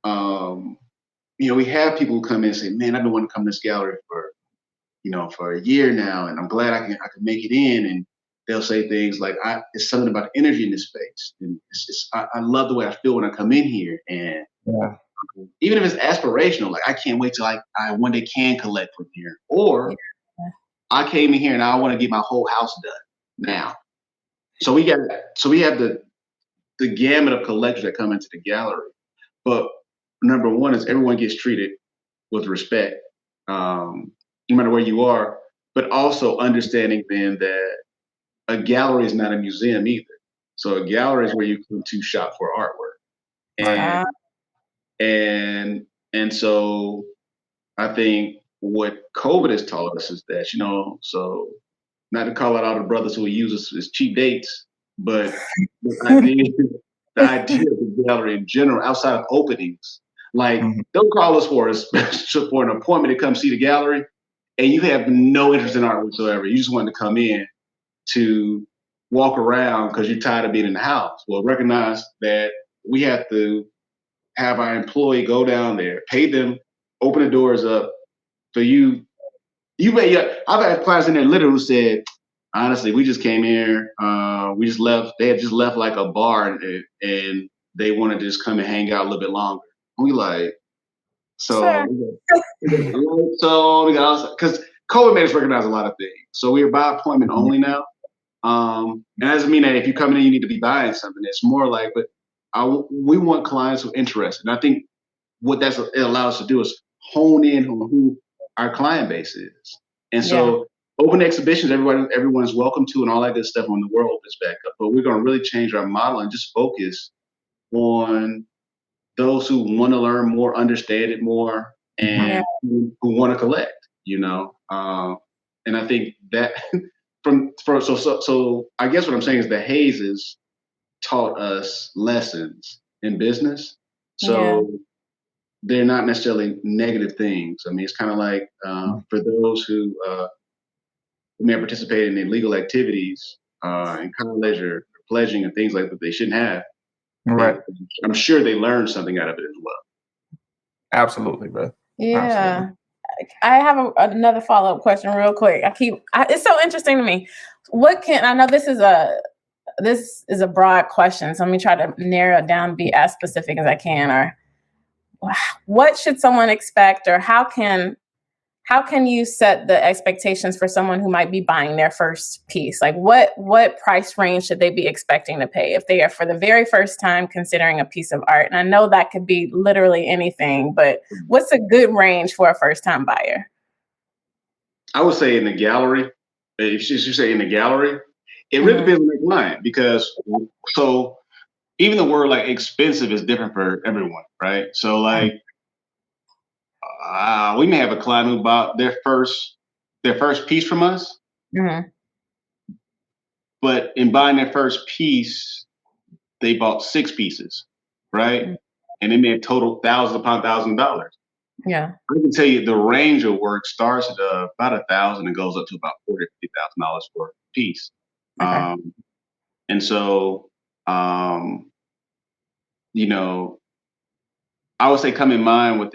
C: we have people who come in and say, man, I've been wanting to come to this gallery for for a year now, and I'm glad I can make it in. And they'll say things like, it's something about the energy in this space, and I love the way I feel when I come in here. And
A: Yeah.
C: even if it's aspirational, like I can't wait till I one day can collect from here, or I came in here and I want to get my whole house done now. So we have the gamut of collectors that come into the gallery. But number one is everyone gets treated with respect, no matter where you are, but also understanding then that a gallery is not a museum either. So a gallery is where you come to shop for artwork.
A: Right.
C: And so I think what COVID has taught us is that, so not to call out all the brothers who use us as cheap dates, but the idea of the gallery in general, outside of openings, like they'll call us for an appointment to come see the gallery, and you have no interest in art whatsoever. You just want to come in to walk around because you're tired of being in the house. Well, recognize that we have to have our employee go down there, pay them, open the doors up for you. I've had clients in there literally who said, honestly, we just came here. We just left. They had just left like a bar, and they wanted to just come and hang out a little bit longer. We like, so we got, because COVID made us recognize a lot of things. So we are by appointment only now. And that doesn't mean that if you come in, you need to be buying something. It's more like, but we want clients who are interested. And I think what it allows us to do is hone in on who our client base is. And so open exhibitions, everyone's welcome to, and all that good stuff when the world opens back up. But we're going to really change our model and just focus on those who want to learn more, understand it more, and who want to collect. And I think that so I guess what I'm saying is the Hayes taught us lessons in business. So they're not necessarily negative things. I mean, it's kind of like for those who may have participated in illegal activities in college or pledging and things like that they shouldn't have.
A: Right.
C: I'm sure they learned something out of it as well.
A: Absolutely, bro.
B: Yeah.
A: Absolutely.
B: I have another follow-up question real quick. It's so interesting to me. I know this is a broad question, so let me try to narrow it down, be as specific as I can. Or what should someone expect, or how can you set the expectations for someone who might be buying their first piece? Like what price range should they be expecting to pay if they are for the very first time considering a piece of art? And I know that could be literally anything, but what's a good range for a first time buyer?
C: I would say in the gallery, if you say in the gallery, it really depends on the client, because so even the word like expensive is different for everyone, right? So like we may have a client who bought their first piece from us, but in buying their first piece, they bought 6 pieces, right? And they may have totaled thousands upon $1,000.
B: Yeah,
C: I can tell you the range of work starts at about $1,000 and goes up to about $40,000-$50,000 for a piece.
B: okay.
C: And so, I would say come in mind with,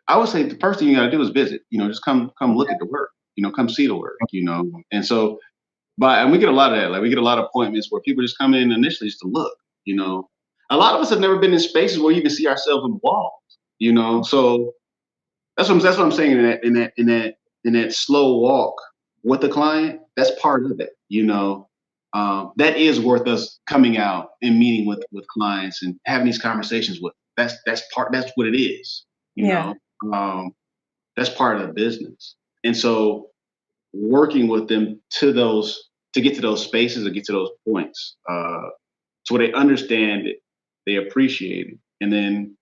C: I would say the first thing you got to do is visit, just come look at the work, come see the work, And so, and we get a lot of that. Like we get a lot of appointments where people just come in initially just to look, A lot of us have never been in spaces where you can see ourselves on the walls, So that's what I'm saying in that slow walk with the client. That's part of it, that is worth us coming out and meeting with clients and having these conversations with. That's what it is, that's part of the business. And so working with them to get to those spaces or get to those points, so they understand it, they appreciate it. And then,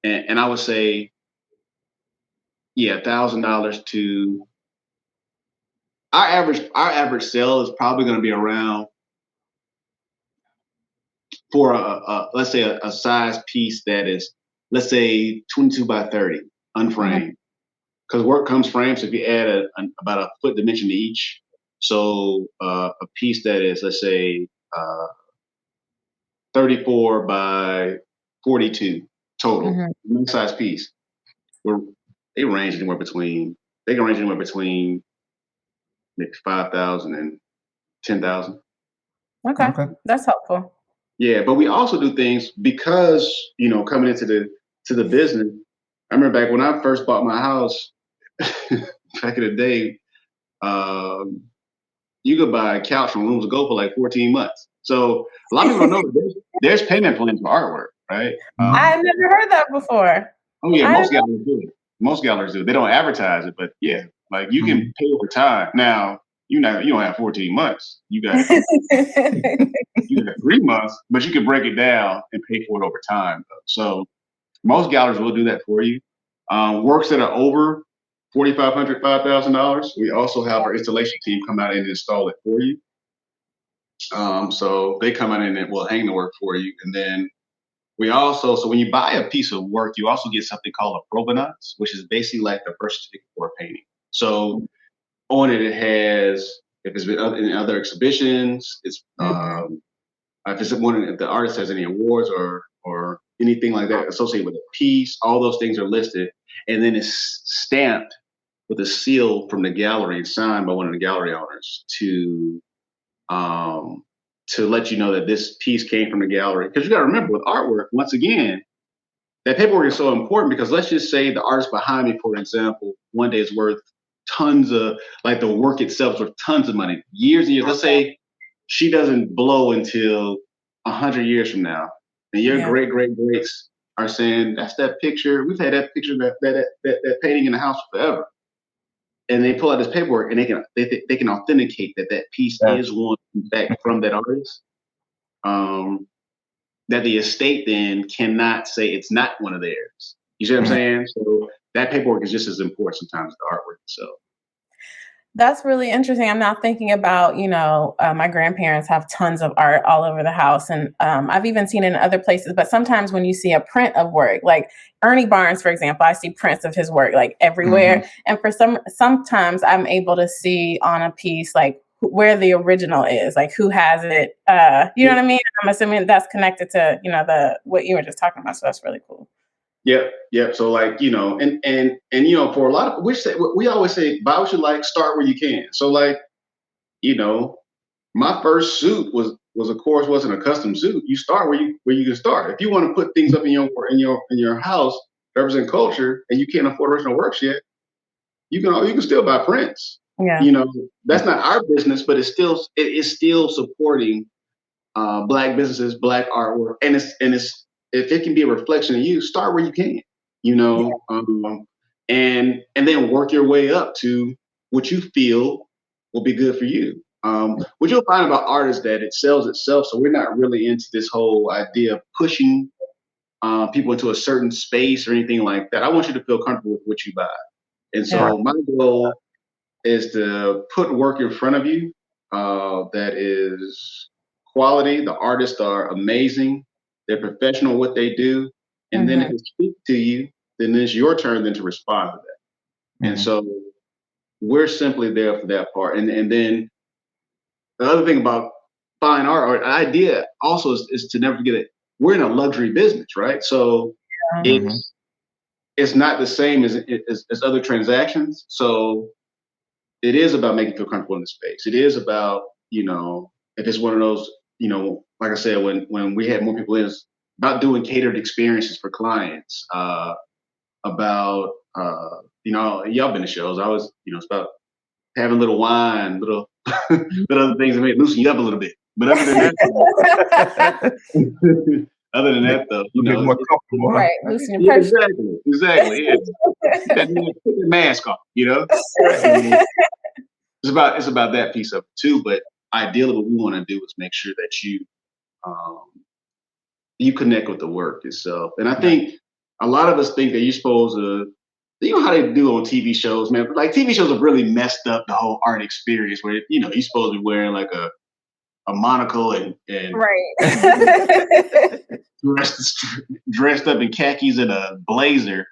C: and I would say, $1,000 to our average sale is probably going to be around, for let's say a size piece that is, let's say 22 by 30 unframed, because work comes framed. So if you add about a foot dimension to each, so a piece that is, let's say 34 by 42 total, one size piece, where they range anywhere between they can range anywhere between maybe 5,000 and 10,000.
B: Okay, that's helpful.
C: Yeah, but we also do things because, you know, coming into the business. I remember back when I first bought my house back in the day, you could buy a couch from Rooms to Go for like 14 months. So a lot of people don't know there's payment plans for artwork, right?
B: I've never heard that before.
C: Oh yeah, most galleries do it. Most galleries do. They don't advertise it, but yeah, like you can pay over time. Now you don't have 14 months. You got 3 months, but you can break it down and pay for it over time. So most galleries will do that for you. Works that are over $4,500, $5,000. We also have our installation team come out and install it for you. So they come out and will hang the work for you, and then we also, so when you buy a piece of work, you also get something called a provenance, which is basically like the first certificate for a painting. So on it, it has, if it's been in other exhibitions, it's if it's one, if the artist has any awards or anything like that associated with a piece, all those things are listed, and then it's stamped with a seal from the gallery and signed by one of the gallery owners to let you know that this piece came from the gallery. Because you got to remember, with artwork, once again, that paperwork is so important, because let's just say the artist behind me, for example, one day is worth tons of, like the work itself is worth tons of money, years and years. Let's say she doesn't blow until 100 years from now, and your great-great-greats are saying, that's that picture, we've had that picture, that painting in the house forever. And they pull out this paperwork, and they can authenticate that piece is one back from that artist. That the estate then cannot say it's not one of theirs. You see what I'm saying? So that paperwork is just as important sometimes as the artwork itself.
B: That's really interesting. I'm now thinking about, my grandparents have tons of art all over the house. And I've even seen it in other places. But sometimes when you see a print of work, like Ernie Barnes, for example, I see prints of his work like everywhere. And for sometimes I'm able to see on a piece, like where the original is, like who has it. You know what I mean? I'm assuming that's connected to, what you were just talking about. So that's really cool.
C: Yep. So like, and for a lot of, we always say, buy what you like, start where you can. So like, my first suit was of course wasn't a custom suit. You start where you can start. If you want to put things up in your house, represent culture, and you can't afford original works yet, you can still buy prints.
B: Yeah.
C: That's not our business, but it is still supporting Black businesses, Black artwork, and it's if it can be a reflection of you, start where you can, and then work your way up to what you feel will be good for you. What you'll find about art is that it sells itself. So we're not really into this whole idea of pushing people into a certain space or anything like that. I want you to feel comfortable with what you buy. And so my goal is to put work in front of you that is quality. The artists are amazing. They're professional at what they do. And then if it speaks to you, then it's your turn then to respond to that. And so we're simply there for that part. And then the other thing about fine art, or idea also is to never forget that we're in a luxury business, right? So it's not the same as other transactions. So it is about making you feel comfortable in the space. It is about, if it's one of those, like I said, when we had more people in, it's about doing catered experiences for clients, about, y'all been to shows. I was, it's about having a little wine, little other things that may loosen you up a little bit. But other than that, though,
A: more comfortable.
B: Right, loosen your pressure.
C: Exactly. Yeah. Put your mask off, It's about that piece of it too. But ideally, what we want to do is make sure that you connect with the work itself. And I think a lot of us think that you're supposed to, how they do on TV shows, man. Like TV shows have really messed up the whole art experience where, you're supposed to be wearing like a monocle and
B: right.
C: dressed up in khakis and a blazer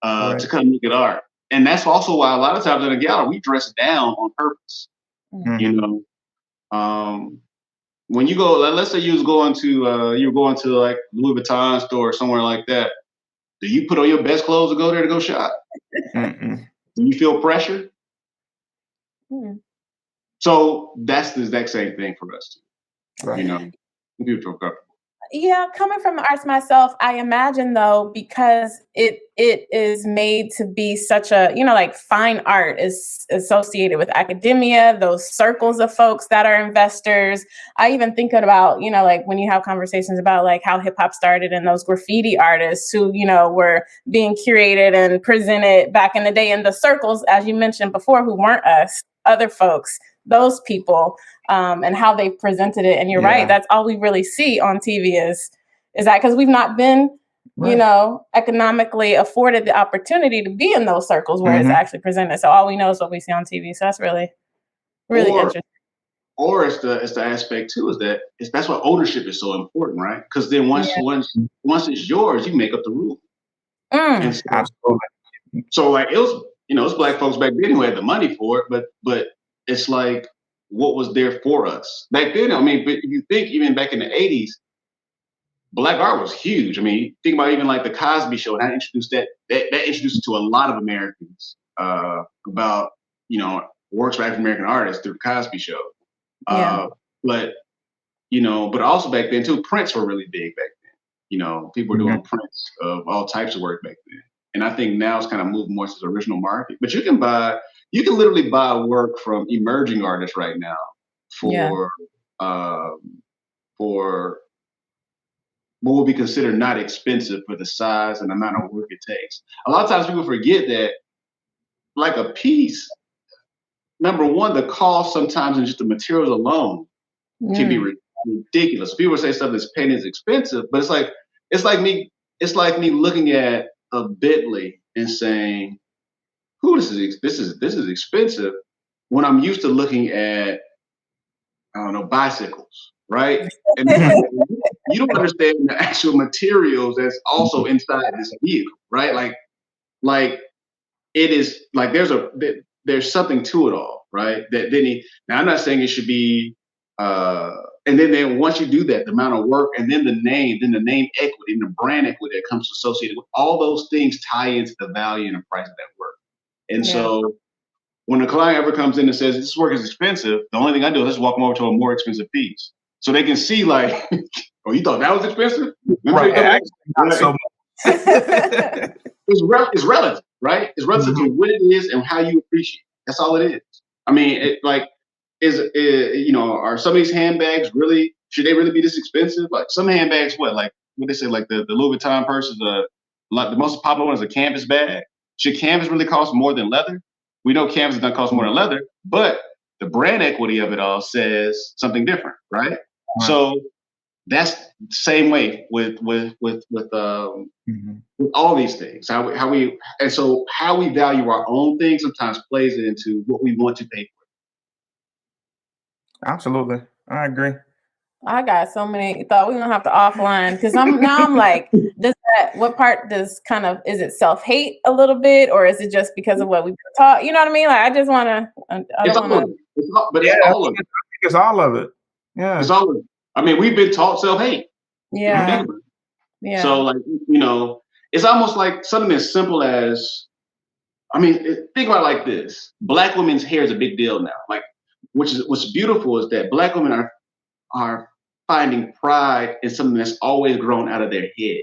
C: to come look at art. And that's also why a lot of times in a gallery, we dress down on purpose. When you go, let's say you're going to like Louis Vuitton store or somewhere like that. Do you put on your best clothes to go there to go shop? Do you feel pressure?
B: Hmm.
C: So that's the exact same thing for us too.
A: Right.
C: You know, people feel comfortable.
B: Yeah, coming from the arts myself, I imagine though, because it is made to be such a, like fine art is associated with academia, those circles of folks that are investors. I even think about, like when you have conversations about like how hip hop started and those graffiti artists who, were being curated and presented back in the day in the circles, as you mentioned before, who weren't us, other folks, those people. And how they presented it. And you're right, that's all we really see on TV is that because we've not been, economically afforded the opportunity to be in those circles where it's actually presented. So all we know is what we see on TV. So that's really, really interesting.
C: Or it's the aspect too that's why ownership is so important, right? Because then once it's yours, you make up the rules. And so like it was, it's black folks back then who had the money for it, but it's like, what was there for us back then? I mean, but if you think even back in the 80s, black art was huge. I mean, think about even like the Cosby Show, and I introduced that introduced it to a lot of Americans about works by African American artists through the Cosby Show. But but also back then too, prints were really big back then. People were doing prints of all types of work back then, and I think now it's kind of moved more to the original market. But you can literally buy work from emerging artists right now for what would be considered not expensive for the size and amount of work it takes. A lot of times people forget that, like a piece, number one, the cost sometimes in just the materials alone can be ridiculous. People say stuff that's painted is expensive, but it's like me looking at a Bentley and saying, this is expensive, when I'm used to looking at, I don't know, bicycles, right? And you don't understand the actual materials that's also inside this vehicle, right? Like it is like there's something to it all, right? Now I'm not saying it should be, and then once you do that, the amount of work, and then the name equity, and the brand equity that comes associated with all those things tie into the value and the price of that work. And so when a client ever comes in and says, this work is expensive, the only thing I do is just walk them over to a more expensive piece. So they can see like, oh, you thought that was expensive?
A: Right. Not so much.
C: It's relative, right? It's relative to what it is and how you appreciate it. That's all it is. I mean, are some of these handbags should they really be this expensive? Like some handbags, what they say, like the Louis Vuitton purse is the most popular one is a canvas bag. Should canvas really cost more than leather? We know canvas doesn't cost more than leather, but the brand equity of it all says something different, right? So that's the same way with all these things. How we value our own things sometimes plays into what we want to pay for.
A: Absolutely, I agree.
B: I got so many thoughts. We're gonna have to offline because I'm like, what part is it self-hate a little bit, or is it just because of what we've been taught? You know what I mean? Like I just wanna
C: It's all of it.
A: It's all of it. Yeah.
C: It's all of it. I mean, we've been taught self-hate.
B: Yeah.
C: Yeah. So like, it's almost like something as simple as, think about it like this. Black women's hair is a big deal now. Like, what's beautiful is that Black women are finding pride in something that's always grown out of their head.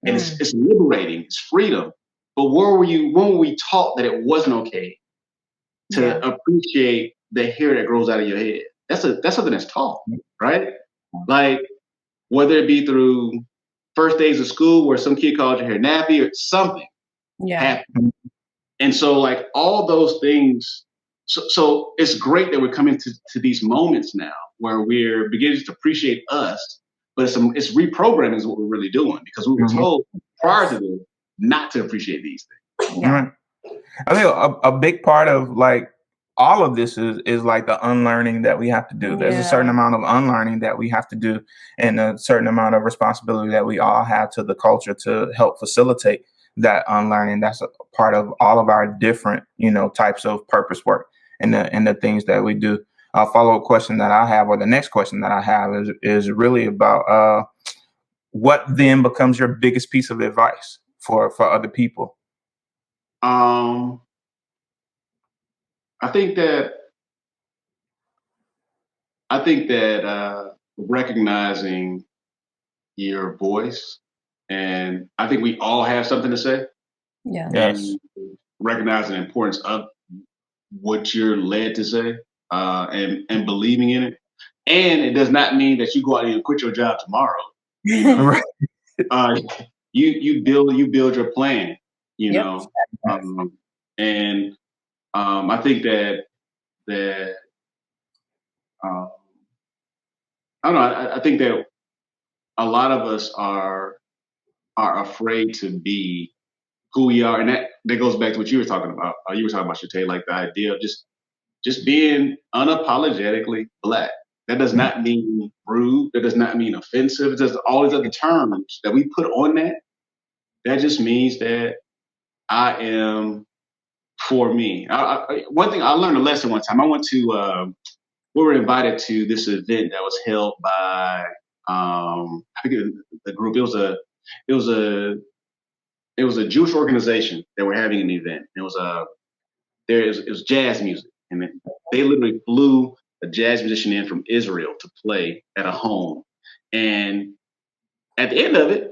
C: And it's liberating, it's freedom. But when were we taught that it wasn't okay to appreciate the hair that grows out of your head? That's something that's taught, right? Like, whether it be through first days of school where some kid called your hair nappy or something happened. And so like all those things, so it's great that we're coming to these moments now where we're beginning to appreciate us, but it's reprogramming is what we're really doing, because we were told prior to this not to appreciate these things.
A: Right. I think a big part of like all of this is like the unlearning that we have to do. There's a certain amount of unlearning that we have to do, and a certain amount of responsibility that we all have to the culture to help facilitate that unlearning. That's a part of all of our different, types of purpose work and the things that we do. A follow-up question that I have, or the next question that I have, is really about what then becomes your biggest piece of advice for other people.
C: I think that recognizing your voice, and I think we all have something to say,
D: Yeah.
A: Yes.
C: and recognizing the importance of what you're led to say, and believing in it. And it does not mean that you go out and quit your job tomorrow. You know,
A: Right.
C: you build your plan. You
D: Yep.
C: know, and I think that I don't know. I think that a lot of us are afraid to be who we are, and that goes back to what you were talking about. You were talking about Shantae, like the idea of just being unapologetically Black. That does not mean rude. That does not mean offensive. It does all these other terms that we put on that. That just means that I am for me. One thing I learned a lesson one time. I went to we were invited to this event that was held by I forget the group. It was a Jewish organization that were having an event. It was jazz music, and they literally flew a jazz musician in from Israel to play at a home. And at the end of it,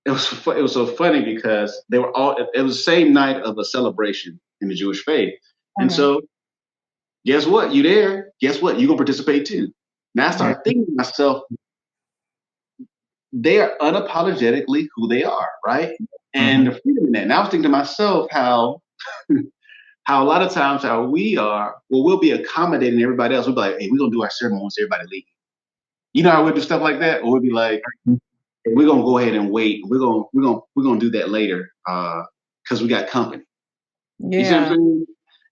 C: it was so funny because they were all. It was the same night of a celebration in the Jewish faith, and so guess what? You there? Guess what? You gonna participate too. Now I started thinking to myself, they are unapologetically who they are, right? And the freedom in that. And I was thinking to myself how a lot of times how we are, well, we'll be accommodating everybody else. We'll be like, hey, we're gonna do our ceremony once everybody leaves. You know how we'll do stuff like that? Or we'll be like, hey, we're gonna go ahead and wait. We're gonna do that later, because we got company. You see what I'm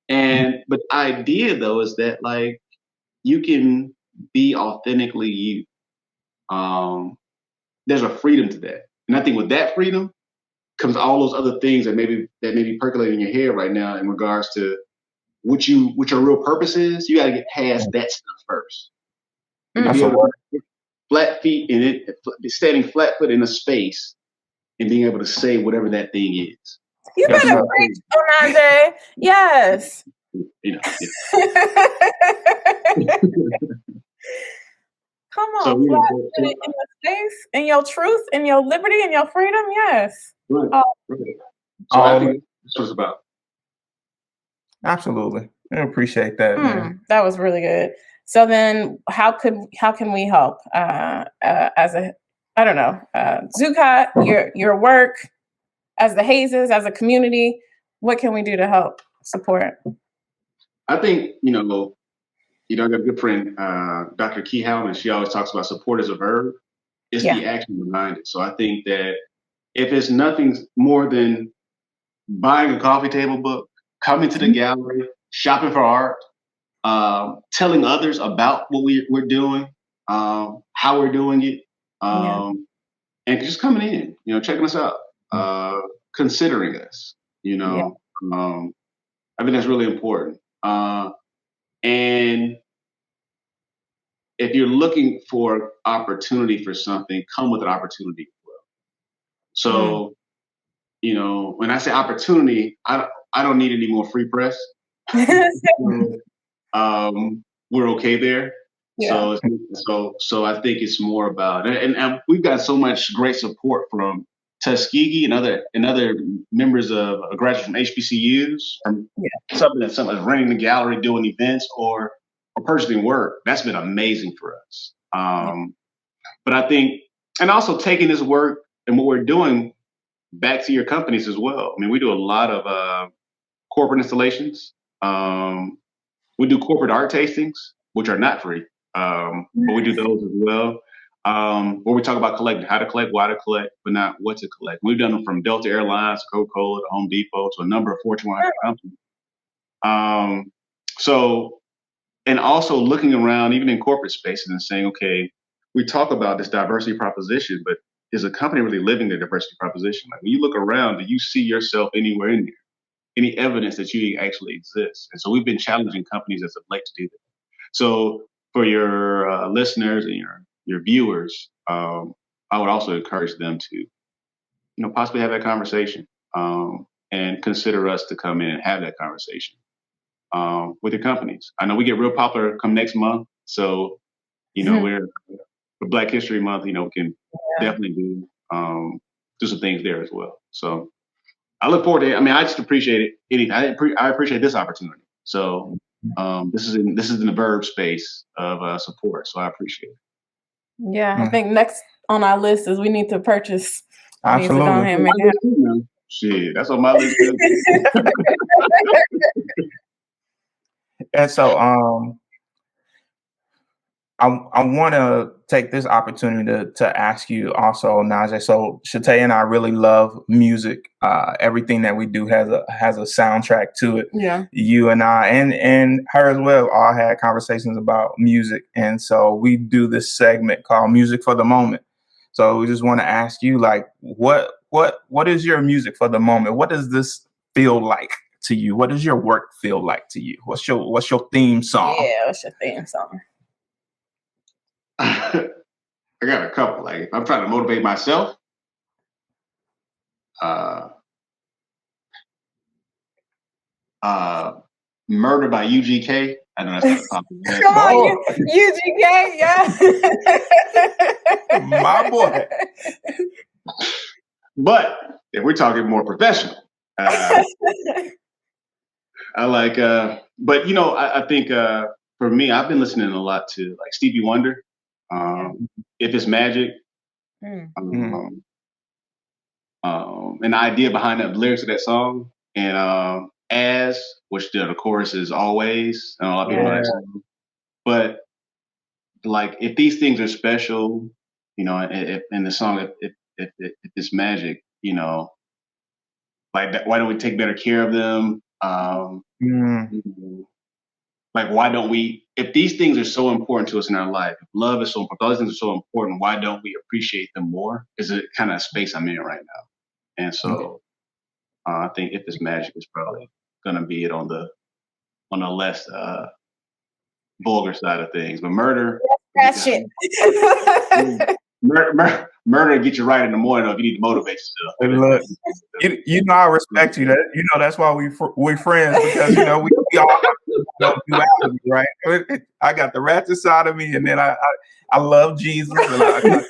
C: saying? But the idea though is that like you can be authentically you. There's a freedom to that. And I think with that freedom comes all those other things that maybe percolating in your head right now in regards to what your real purpose is. You got to get past that stuff first.
A: That's
C: Be
A: a
C: able
A: word.
C: to flat feet in it, standing flat foot in a space, and being able to say whatever that thing is.
B: You better preach, Onaje. Yes.
C: You know.
B: Come on,
C: So,
B: flat foot in the space, in your truth, in your liberty, in your freedom. Yes.
C: right. So I think that's what it's about.
A: Absolutely. I appreciate that, man.
B: That was really good. So then how can we help as a, I don't know, ZuCot, your work as the Hazes, as a community, what can we do to help support?
C: I think, I got a good friend, Dr. Key Howland, she always talks about support as a verb. It's the action behind it. So I think that if it's nothing more than buying a coffee table book, coming to the gallery, shopping for art, telling others about what we're doing, how we're doing it, and just coming in, checking us out, considering us, I think that's really important. And if you're looking for opportunity for something, come with an opportunity as well. So, when I say opportunity, I don't need any more free press. We're okay there. Yeah. So I think it's more about, and we've got so much great support from Tuskegee and other members of graduates from HBCUs, from something that's running the gallery, doing events, or purchasing work. That's been amazing for us. But I think, and also taking this work and what we're doing back to your companies as well. I mean, we do a lot of corporate installations. We do corporate art tastings, which are not free, but we do those as well. Where we talk about collecting, how to collect, why to collect, but not what to collect. We've done them from Delta Airlines, Coca-Cola, to Home Depot, to a number of Fortune 100 companies. And also looking around, even in corporate spaces, and saying, okay, we talk about this diversity proposition, but is a company really living their diversity proposition? Like when you look around, do you see yourself anywhere in there? Any evidence that you actually exist? And so we've been challenging companies as of late to do that. So for your listeners and your viewers, I would also encourage them to, possibly have that conversation, and consider us to come in and have that conversation. with your companies. I know we get real popular come next month. So, we're for Black History Month, we can definitely do some things there as well. So I look forward to it. I mean, I just appreciate it. I appreciate this opportunity. So this is in the verb space of support. So I appreciate it.
B: Yeah, I think next on our list is we need to purchase.
A: Absolutely.
C: Shit, that's on my list too.
A: And so I want to take this opportunity to ask you also, Onaje. So Shatay and I really love music. Everything that we do has a soundtrack to it.
B: Yeah.
A: You and I and her as well all had conversations about music. And so we do this segment called Music for the Moment. So we just want to ask you, like, what is your music for the moment? What does this feel like to you? What does your work feel like to you? What's your theme song?
B: Yeah, what's your theme song?
C: I got a couple. Like, if I'm trying to motivate myself, Murder by UGK. I know that's kind of popular.
B: Come on, UGK, yeah.
A: My boy.
C: But if we're talking more professional, I like, but I think for me, I've been listening a lot to like Stevie Wonder, If It's Magic, and the idea behind the lyrics of that song, and As, which the chorus is Always, and a lot of people know that song. But like, if these things are special, if, in the song, if it's magic, like that, why don't we take better care of them? Like, why don't we, if these things are so important to us in our life, if love is so important, all these things are so important, why don't we appreciate them more? Is it kind of space I'm in right now? And so I think If It's Magic is probably going to be it on the less vulgar side of things. But Murder,
B: that shit.
C: Murder get you right in the morning if you need to motivate yourself.
A: Hey, look, I respect you. That's why we friends, because we all have duality, right? I got the ratchet side of me, and then I love Jesus, and I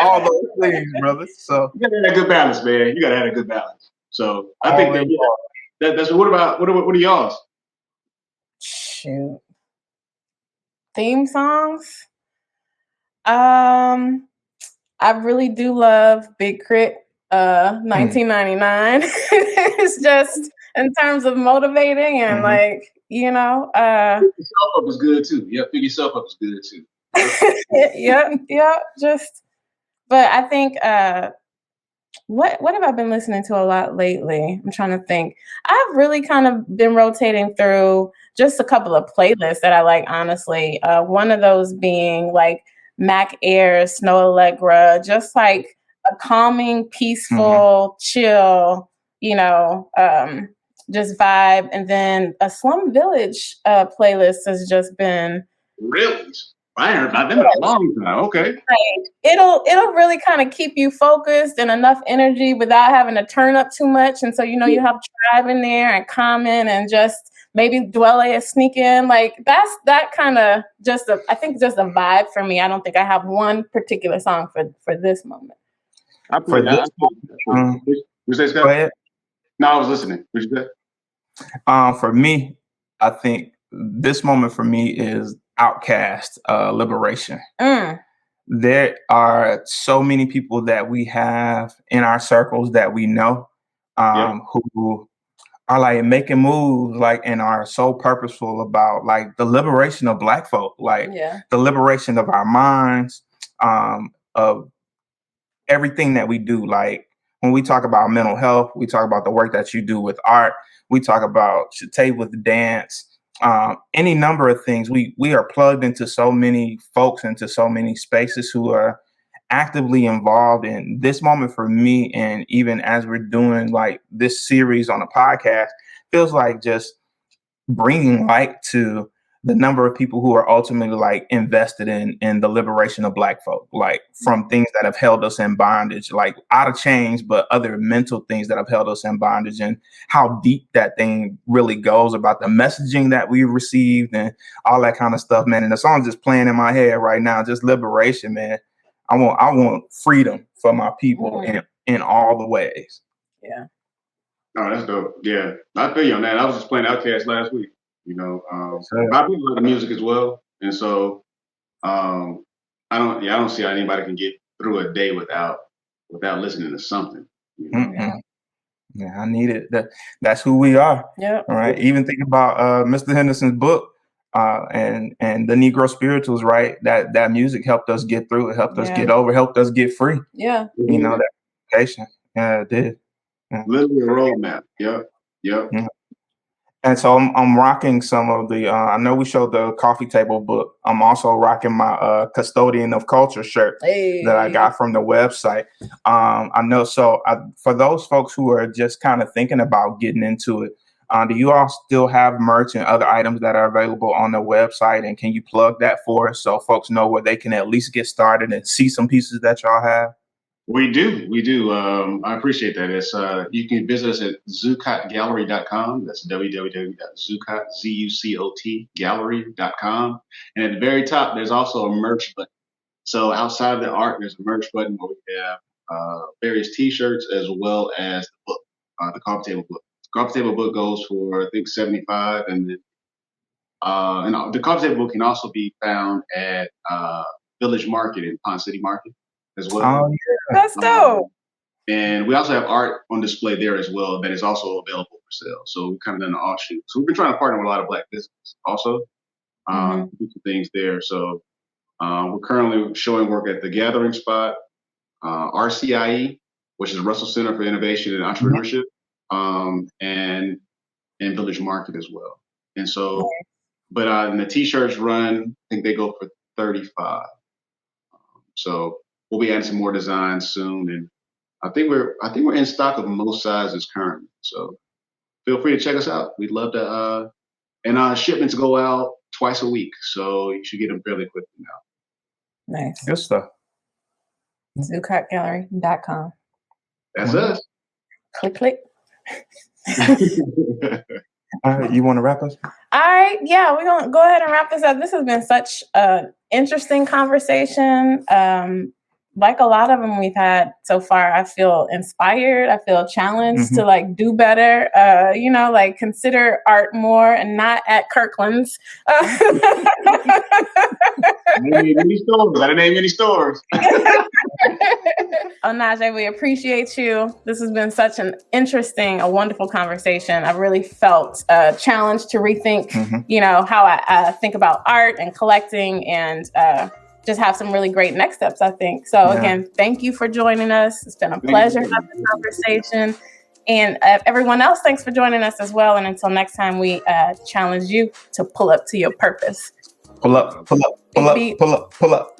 A: all those things, brother. So
C: you gotta have a good balance, man. You gotta have a good balance. So I think that's what are y'all's?
B: Shoot. Theme songs? I really do love Big Crit, 1999. It's just in terms of motivating and like, Pick yourself
C: up is good too. Yeah, Pick Yourself Up is good too.
B: yeah, but I think what have I been listening to a lot lately? I'm trying to think. I've really kind of been rotating through just a couple of playlists that I like, honestly. One of those being like Mac Ayres, Snow Allegra, just like a calming, peaceful, chill, just vibe. And then a Slum Village playlist has just been
C: really. I heard about them in a long time. Okay.
B: Like, it'll really kind of keep you focused and enough energy without having to turn up too much. And so, you have Tribe in there and Common and just maybe Dwelle sneak in. Like that kind of I think just a vibe for me. I don't think I have one particular song for this moment.
C: Go ahead. No, I was listening. What you say?
A: For me, I think this moment for me is Outcast, Liberation. There are so many people that we have in our circles that we know who are like making moves, like, and are so purposeful about like the liberation of Black folk, like the liberation of our minds, of everything that we do. Like when we talk about mental health, we talk about the work that you do with art. We talk about Shatay with dance. Any number of things. We are plugged into so many folks, into so many spaces who are actively involved in this moment for me. And even as we're doing like this series on a podcast, feels like just bringing light to the number of people who are ultimately like invested in the liberation of Black folk, like from things that have held us in bondage, like out of chains, but other mental things that have held us in bondage, and how deep that thing really goes about the messaging that we received and all that kind of stuff, man. And the song's just playing in my head right now, just liberation, man. I want freedom for my people in all the ways.
B: Yeah.
C: Oh, that's dope. Yeah, I feel you on that. I was just playing Outkast last week. You know, I play a lot of music as well, and so I don't see how anybody can get through a day without listening to something. You know?
A: Yeah, I need it. That's who we are.
B: Yeah.
A: All right. Even think about Mr. Henderson's book and the Negro Spirituals, right? That music helped us get through. It helped us get over, helped us get free.
B: Yeah.
A: You know, that education. Yeah, it did. Yeah.
C: Literally a roadmap. Yep.
A: Yeah. And so I'm rocking some of the, I know we showed the coffee table book. I'm also rocking my Custodian of Culture shirt that I got from the website. I know, for those folks who are just kind of thinking about getting into it, do you all still have merch and other items that are available on the website? And can you plug that for us so folks know where they can at least get started and see some pieces that y'all have?
C: We do. I appreciate that. It's you can visit us at ZuCotGallery.com. That's www.ZuCot, ZuCot Gallery.com. And at the very top, there's also a merch button. So outside of the art, there's a merch button where we have various T-shirts as well as the book, the coffee table book. The coffee table book goes for I think $75, and then and the coffee table book can also be found at Village Market in Pond City Market as well.
A: Oh, yeah.
B: That's dope.
C: And we also have art on display there as well that is also available for sale. So we've kind of done an offshoot. So we've been trying to partner with a lot of Black businesses also, do some things there. So we're currently showing work at the Gathering Spot, RCIE, which is Russell Center for Innovation and Entrepreneurship, and Village Market as well. And so, but and the T-shirts run, I think they go for $35. So we'll be adding some more designs soon, and I think we're in stock of most sizes currently. So feel free to check us out. We'd love to. And our shipments go out twice a week, so you should get them fairly quickly now.
B: Nice.
A: Good stuff.
B: ZuCotGallery.com.
C: That's us.
B: Click.
A: All right, you want to wrap us?
B: All right. Yeah, we're going to go ahead and wrap this up. This has been such an interesting conversation. Like a lot of them we've had so far, I feel inspired. I feel challenged to like do better, like consider art more and not at Kirkland's.
C: I didn't name any stores.
B: Onaje, we appreciate you. This has been such an interesting, a wonderful conversation. I really felt challenged to rethink, how I think about art and collecting and just have some really great next steps, I think. So again, thank you for joining us. It's been a pleasure having the conversation. And everyone else, thanks for joining us as well. And until next time, we challenge you to pull up to your purpose.
A: Pull up, pull up, pull up, pull up, pull up.